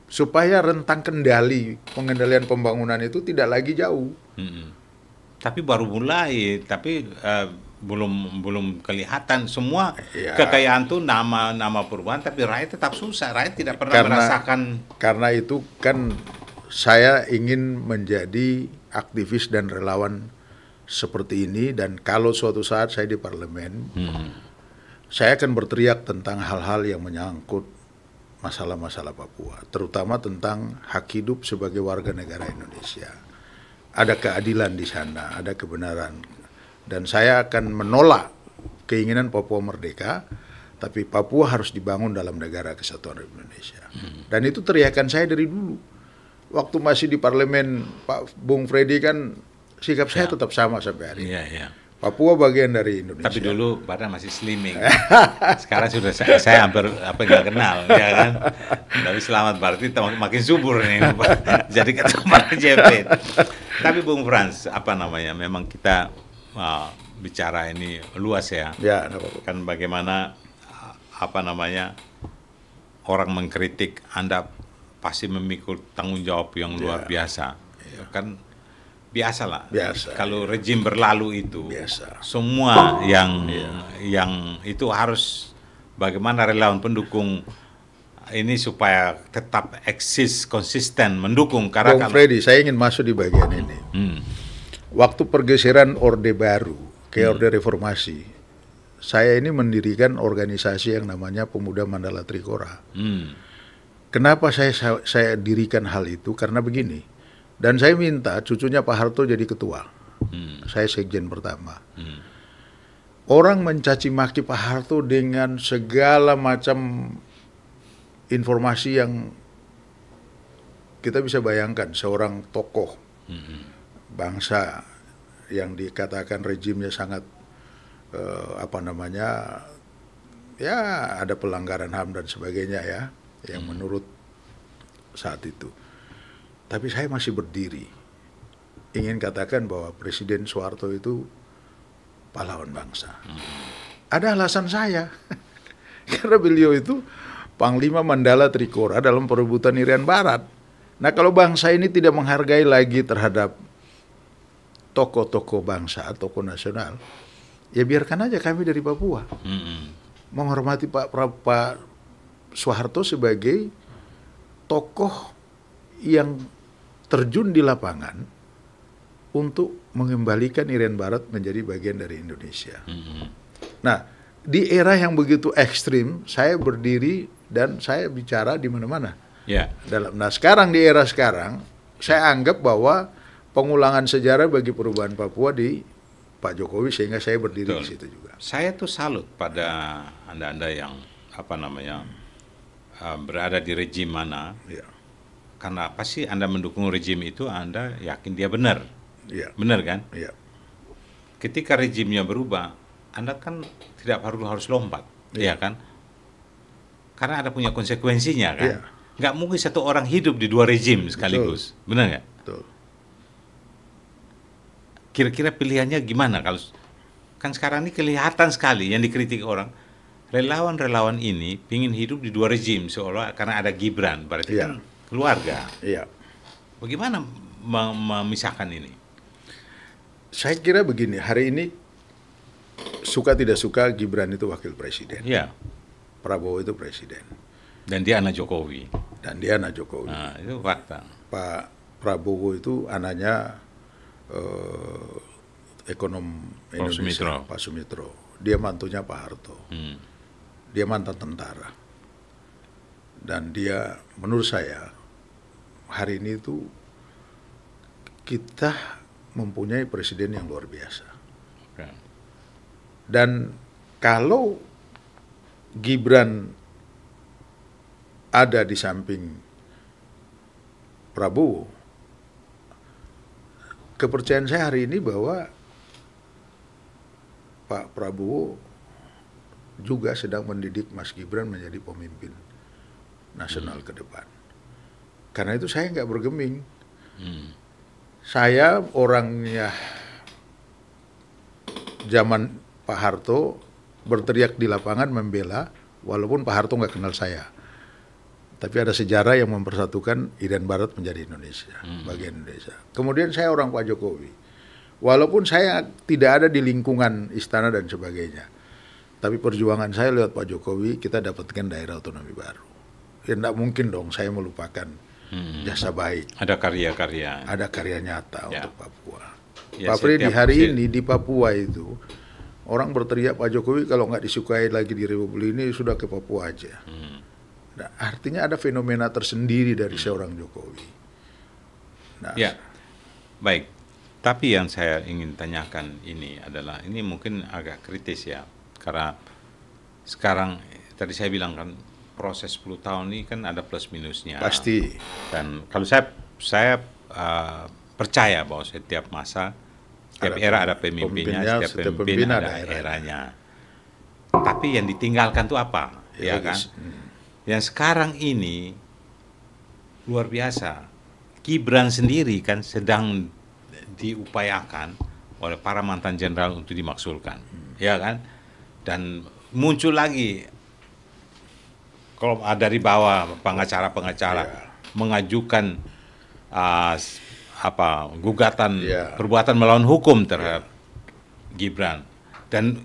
supaya rentang pengendalian pembangunan itu tidak lagi jauh. Tapi baru mulai, tapi belum kelihatan semua kekayaan tuh nama perubahan, tapi rakyat tetap susah. Rakyat tidak pernah merasakan. Karena itu kan saya ingin menjadi aktivis dan relawan seperti ini, dan kalau suatu saat saya di parlemen, saya akan berteriak tentang hal-hal yang menyangkut masalah-masalah Papua, terutama tentang hak hidup sebagai warga negara Indonesia. Ada keadilan di sana, ada kebenaran, dan saya akan menolak keinginan Papua merdeka, tapi Papua harus dibangun dalam negara kesatuan Republik Indonesia. Dan itu teriakan saya dari dulu. Waktu masih di parlemen Pak Bung Freddy kan sikap saya tetap sama sampai hari ini. Papua bagian dari Indonesia. Tapi dulu badan masih slimming. Sekarang sudah saya hampir nggak kenal, ya kan. Tapi selamat berarti makin subur nih jadi ketua JP. Tapi Bung Frans, memang kita bicara ini luas ya. Kan bagaimana orang mengkritik, Anda pasti memikul tanggung jawab yang luar biasa. Kan biasalah. Kalau rejim berlalu itu semua yang itu harus bagaimana relawan pendukung ini supaya tetap eksis konsisten mendukung karena Bung Freddy, saya ingin masuk di bagian ini. Waktu pergeseran Orde Baru ke Orde Reformasi, saya ini mendirikan organisasi yang namanya Pemuda Mandala Trikora. Kenapa saya dirikan hal itu? Karena begini, dan saya minta cucunya Pak Harto jadi ketua. Saya sekjen pertama. Orang mencaci maki Pak Harto dengan segala macam informasi yang kita bisa bayangkan, seorang tokoh bangsa yang dikatakan rejimnya sangat ya ada pelanggaran HAM dan sebagainya ya, yang menurut saat itu. Tapi saya masih berdiri, ingin katakan bahwa Presiden Soeharto itu pahlawan bangsa. Ada alasan saya, karena beliau itu Panglima Mandala Trikora dalam perebutan Irian Barat. Nah, kalau bangsa ini tidak menghargai lagi terhadap tokoh-tokoh bangsa, tokoh nasional, ya biarkan aja kami dari Papua. Menghormati Pak Soeharto sebagai tokoh yang terjun di lapangan untuk mengembalikan Irian Barat menjadi bagian dari Indonesia. Nah, di era yang begitu ekstrim, saya berdiri dan saya bicara di mana-mana. Nah, sekarang di era sekarang, saya anggap bahwa pengulangan sejarah bagi perubahan Papua di Pak Jokowi, sehingga saya berdiri di situ juga. Saya tuh salut pada Anda-anda yang berada di rejim mana. Karena apa sih Anda mendukung rejim itu? Anda yakin dia benar. Benar kan? Ketika rejimnya berubah, Anda kan tidak harus lompat, ya kan? Karena ada punya konsekuensinya kan. Nggak mungkin satu orang hidup di dua rejim sekaligus. Benar nggak? Betul. Kira-kira pilihannya gimana? Kalau kan sekarang ini kelihatan sekali yang dikritik orang, relawan-relawan ini ingin hidup di dua rejim seolah karena ada Gibran, berarti kan keluarga. Bagaimana memisahkan ini? Saya kira begini, hari ini suka tidak suka Gibran itu wakil presiden. Prabowo itu presiden. Dan dia anak Jokowi. Nah, itu fakta. Pak Prabowo itu anaknya ekonom Indonesia, Pak Sumitro. Dia mantunya Pak Harto. Dia mantan tentara. Dan dia, menurut saya, hari ini itu kita mempunyai presiden yang luar biasa. Dan kalau Gibran ada di samping Prabowo, kepercayaan saya hari ini bahwa Pak Prabowo juga sedang mendidik Mas Gibran menjadi pemimpin nasional ke depan. Karena itu saya nggak bergeming. Saya orangnya zaman Pak Harto berteriak di lapangan membela, walaupun Pak Harto nggak kenal saya. Tapi ada sejarah yang mempersatukan Irian Barat menjadi Indonesia, bagian Indonesia. Kemudian saya orang Pak Jokowi. Walaupun saya tidak ada di lingkungan istana dan sebagainya, tapi perjuangan saya lewat Pak Jokowi, kita dapatkan daerah otonomi baru. Ya enggak mungkin dong saya melupakan jasa baik. Ada karya-karya. Ada karya nyata untuk Papua. Pak Freddy, hari ini di Papua itu, orang berteriak Pak Jokowi kalau nggak disukai lagi di Republik ini sudah ke Papua aja. Nah, artinya ada fenomena tersendiri dari seorang Jokowi. Nah, baik. Tapi yang saya ingin tanyakan ini adalah, ini mungkin agak kritis ya, karena sekarang tadi saya bilang kan proses 10 tahun ini kan ada plus minusnya. Pasti. Dan kalau saya percaya bahwa setiap masa, setiap era ada pemimpinnya, setiap pemimpin ada eranya. Tapi yang ditinggalkan itu apa? Ya kan? Yang sekarang ini luar biasa. Gibran sendiri kan sedang diupayakan oleh para mantan jenderal untuk dimaksulkan, ya kan? Dan muncul lagi kalau dari bawah pengacara-pengacara mengajukan gugatan perbuatan melawan hukum terhadap Gibran, dan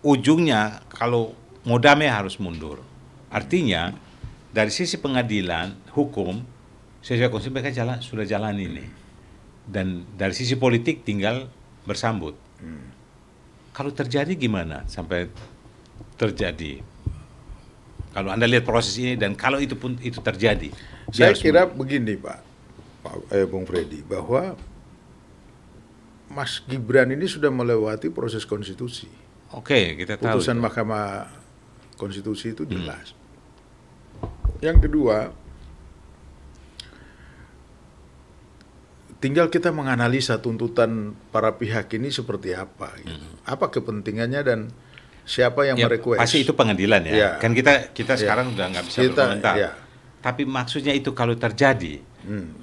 ujungnya kalau Modamnya harus mundur. Artinya dari sisi pengadilan hukum sesuai konstitusi mereka sudah jalan ini, dan dari sisi politik tinggal bersambut. Kalau terjadi gimana sampai terjadi? Kalau Anda lihat proses ini dan kalau itu pun itu terjadi, saya kira begini Bung Freddy, bahwa Mas Gibran ini sudah melewati proses konstitusi. Oke, kita tahu. Putusan Mahkamah Konstitusi itu jelas. Yang kedua, tinggal kita menganalisa tuntutan para pihak ini seperti apa, gitu. Apa kepentingannya dan siapa yang merequest. Pasti itu pengadilan ya. Kan kita sekarang udah nggak bisa berkomentar. Tapi maksudnya itu kalau terjadi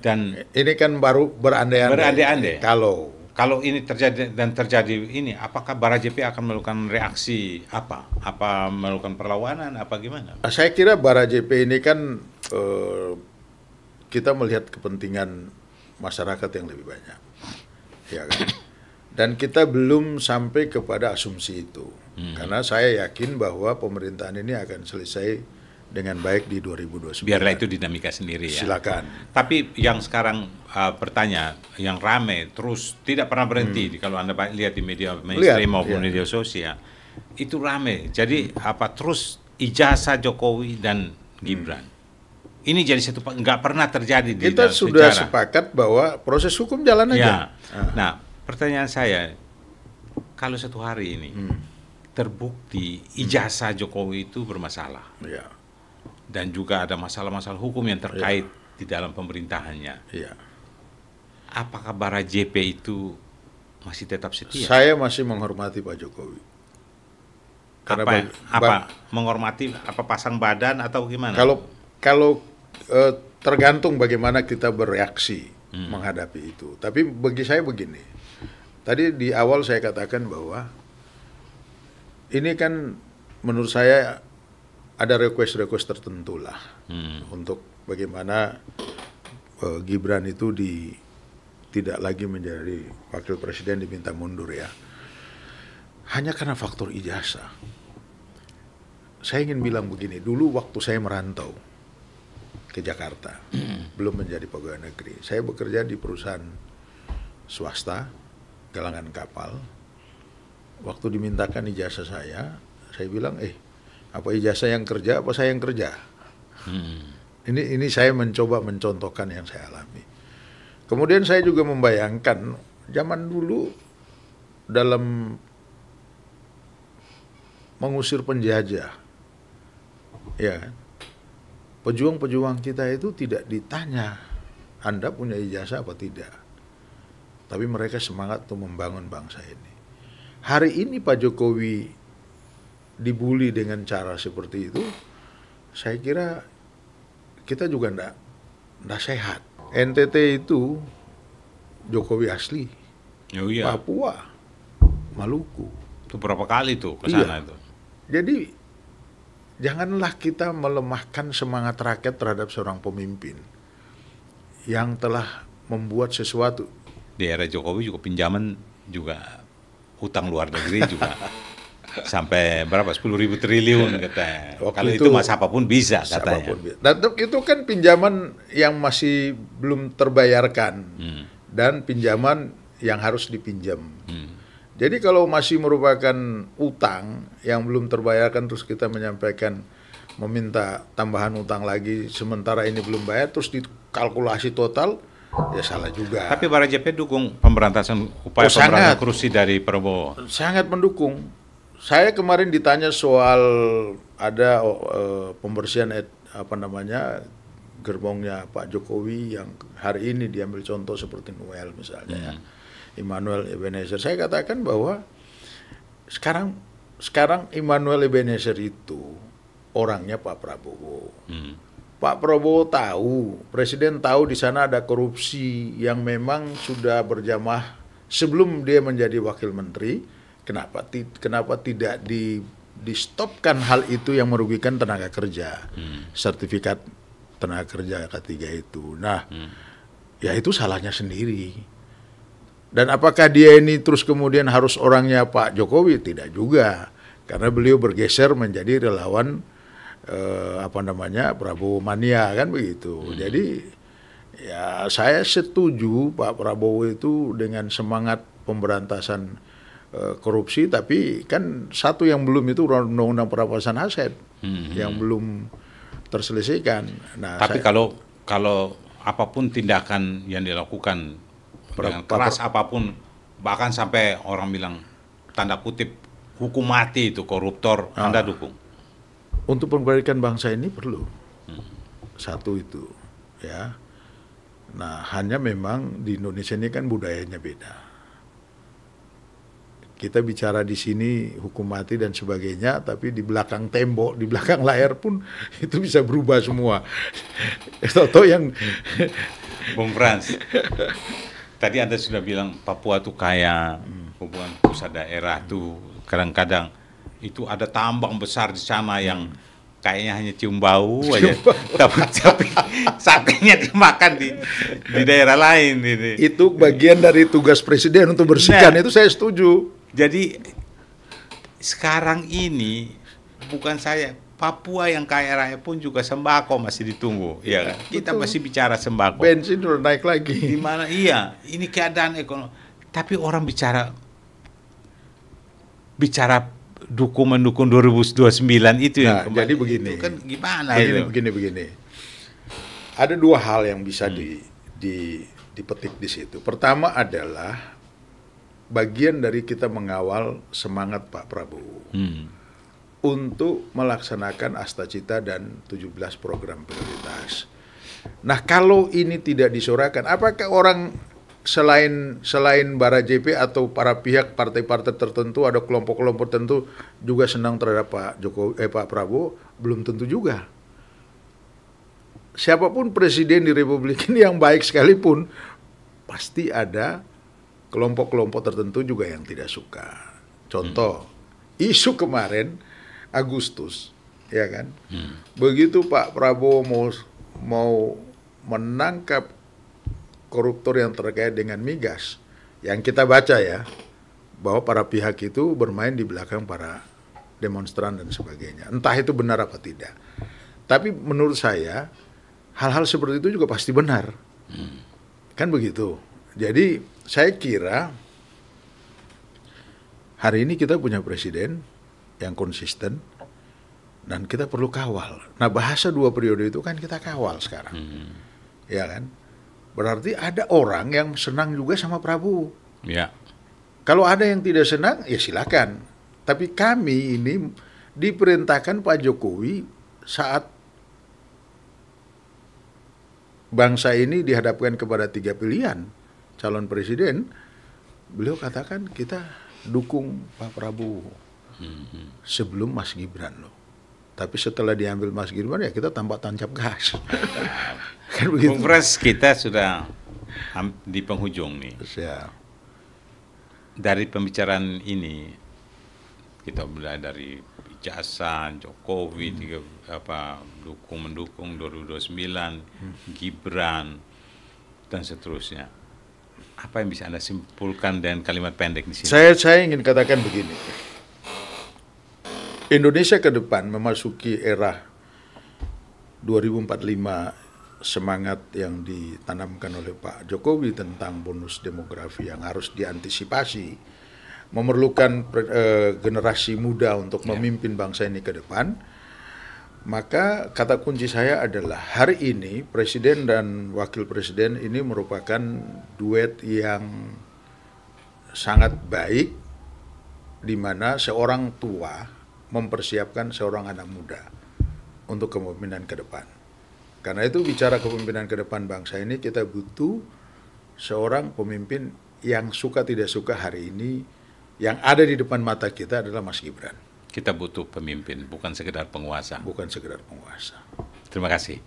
dan ini kan baru berandai-andai. Kalau ini terjadi dan terjadi ini, apakah Barajepi akan melakukan reaksi apa? Apa melakukan perlawanan? Apa gimana? Saya kira Barajepi ini kan kita melihat kepentingan masyarakat yang lebih banyak, ya kan? Dan kita belum sampai kepada asumsi itu, karena saya yakin bahwa pemerintahan ini akan selesai dengan baik di 2029. Biarlah itu dinamika sendiri ya. Silakan. Tapi yang sekarang bertanya, yang rame terus tidak pernah berhenti, kalau Anda lihat di media mainstream maupun media sosial, itu rame. Jadi terus ijazah Jokowi dan Gibran. Ini jadi satu nggak pernah terjadi di kita sudah sepakat bahwa proses hukum jalan aja. Nah, pertanyaan saya, kalau satu hari ini terbukti ijazah Jokowi itu bermasalah, dan juga ada masalah-masalah hukum yang terkait di dalam pemerintahannya, apakah Barajepi itu masih tetap setia? Saya masih menghormati Pak Jokowi. Karena menghormati apa, pasang badan atau gimana? Kalau tergantung bagaimana kita bereaksi menghadapi itu. Tapi bagi saya begini, tadi di awal saya katakan bahwa ini kan menurut saya ada request tertentu lah untuk bagaimana Gibran itu tidak lagi menjadi wakil presiden, diminta mundur ya. Hanya karena faktor ijazah. Saya ingin bilang begini, dulu waktu saya merantau ke Jakarta, belum menjadi pegawai negeri, saya bekerja di perusahaan swasta, galangan kapal. Waktu dimintakan ijazah saya bilang, apa ijazah yang kerja, apa saya yang kerja? Ini saya mencoba mencontohkan yang saya alami. Kemudian saya juga membayangkan zaman dulu dalam mengusir penjajah, ya kan? Pejuang-pejuang kita itu tidak ditanya, Anda punya ijazah apa tidak? Tapi mereka semangat untuk membangun bangsa ini. Hari ini Pak Jokowi dibully dengan cara seperti itu, saya kira kita juga enggak sehat. NTT itu Jokowi asli, Papua, Maluku. Itu berapa kali tuh ke sana itu? Jadi janganlah kita melemahkan semangat rakyat terhadap seorang pemimpin yang telah membuat sesuatu. Di era Jokowi juga pinjaman juga utang luar negeri juga sampai berapa 10.000 triliun katanya. Kalau itu mas apapun bisa katanya. Dan itu kan pinjaman yang masih belum terbayarkan dan pinjaman yang harus dipinjam. Jadi kalau masih merupakan utang yang belum terbayarkan, terus kita menyampaikan meminta tambahan utang lagi, sementara ini belum bayar, terus dikalkulasi total, ya salah juga. Tapi Barajepi dukung pemberantasan pemberantasan korupsi dari Prabowo. Sangat mendukung. Saya kemarin ditanya soal ada pembersihan gerbongnya Pak Jokowi yang hari ini diambil contoh seperti Noel misalnya. Immanuel Ebenezer. Saya katakan bahwa sekarang Immanuel Ebenezer itu orangnya Pak Prabowo. Pak Prabowo tahu, Presiden tahu di sana ada korupsi yang memang sudah berjamaah sebelum dia menjadi wakil menteri. Kenapa tidak di-stopkan hal itu yang merugikan tenaga kerja, sertifikat tenaga kerja K3 itu. Nah, ya itu salahnya sendiri. Dan apakah dia ini terus kemudian harus orangnya Pak Jokowi? Tidak juga. karena beliau bergeser menjadi relawan Prabowo mania kan begitu. Jadi ya saya setuju Pak Prabowo itu dengan semangat pemberantasan korupsi, tapi kan satu yang belum itu undang-undang perampasan aset yang belum terselesaikan. Nah, tapi kalau apapun tindakan yang dilakukan dengan keras apapun, bahkan sampai orang bilang tanda kutip hukum mati itu koruptor, Anda dukung? Untuk perbaikan bangsa ini perlu satu itu, ya. Nah, hanya memang di Indonesia ini kan budayanya beda. Kita bicara di sini hukum mati dan sebagainya, tapi di belakang tembok, di belakang layar pun itu bisa berubah semua. Atau yang Bung Frans, tadi Anda sudah bilang Papua tuh kaya, hubungan pusat daerah tuh kadang-kadang itu ada tambang besar di sana yang kayaknya hanya cium bau aja, tapi sapinya dimakan di daerah lain. Itu bagian dari tugas presiden untuk bersihkan, itu saya setuju. Jadi sekarang ini bukan saya, Papua yang kaya raya pun juga sembako masih ditunggu, ya kan? Kita masih bicara sembako. Bensin udah naik lagi. Di mana iya, ini keadaan ekonomi. Tapi orang bicara mendukung 2029 itu yang jadi begini. Itu kan gimana begini. Ada dua hal yang bisa dipetik di situ. Pertama adalah bagian dari kita mengawal semangat Pak Prabowo untuk melaksanakan Astacita dan 17 program prioritas. Nah, kalau ini tidak disorakan, apakah orang selain Bara JP atau para pihak partai-partai tertentu, ada kelompok-kelompok tertentu juga senang terhadap Pak Prabowo? Belum tentu juga. Siapapun presiden di Republik ini yang baik sekalipun, pasti ada kelompok-kelompok tertentu juga yang tidak suka. Contoh, isu kemarin Agustus, ya kan? Begitu Pak Prabowo mau menangkap koruptor yang terkait dengan migas, yang kita baca ya, bahwa para pihak itu bermain di belakang para demonstran dan sebagainya. Entah itu benar apa tidak. Tapi menurut saya, hal-hal seperti itu juga pasti benar. Kan begitu. Jadi saya kira hari ini kita punya presiden yang konsisten dan kita perlu kawal. Nah, bahasa 2 periode itu kan kita kawal sekarang. Ya kan? Berarti ada orang yang senang juga sama Prabowo. Ya. Kalau ada yang tidak senang, ya silakan. Tapi kami ini diperintahkan Pak Jokowi saat bangsa ini dihadapkan kepada 3 pilihan calon presiden, beliau katakan kita dukung Pak Prabowo sebelum Mas Gibran loh. Tapi setelah diambil Mas Gibran ya kita tambah tancap gas. Kan begitu. Bung Frans, kita sudah di penghujung nih. Ya. Dari pembicaraan ini kita mulai dari ijazah Jokowi mendukung 2029, Gibran dan seterusnya. Apa yang bisa Anda simpulkan dengan kalimat pendek di sini? Saya ingin katakan begini. Indonesia ke depan memasuki era 2045, semangat yang ditanamkan oleh Pak Jokowi tentang bonus demografi yang harus diantisipasi, memerlukan generasi muda untuk memimpin bangsa ini ke depan. Maka kata kunci saya adalah hari ini Presiden dan Wakil Presiden ini merupakan duet yang sangat baik, di mana seorang tua mempersiapkan seorang anak muda untuk kepemimpinan ke depan. Karena itu bicara kepemimpinan ke depan bangsa ini, kita butuh seorang pemimpin yang suka tidak suka hari ini, yang ada di depan mata kita adalah Mas Gibran. Kita butuh pemimpin, bukan sekedar penguasa. Bukan sekedar penguasa. Terima kasih.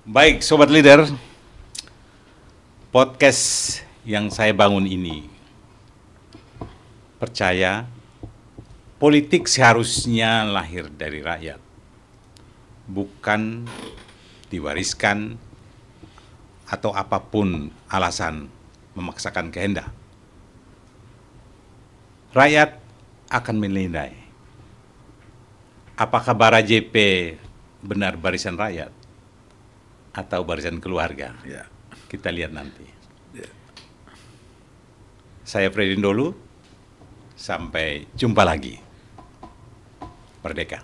Baik, Sobat Leader, podcast yang saya bangun ini, percaya politik seharusnya lahir dari rakyat, bukan diwariskan atau apapun alasan memaksakan kehendak. Rakyat akan menilai apakah Bara JP benar barisan rakyat atau barisan keluarga? Ya. Kita lihat nanti. Ya. Saya Fredin dulu, sampai jumpa lagi. Merdeka.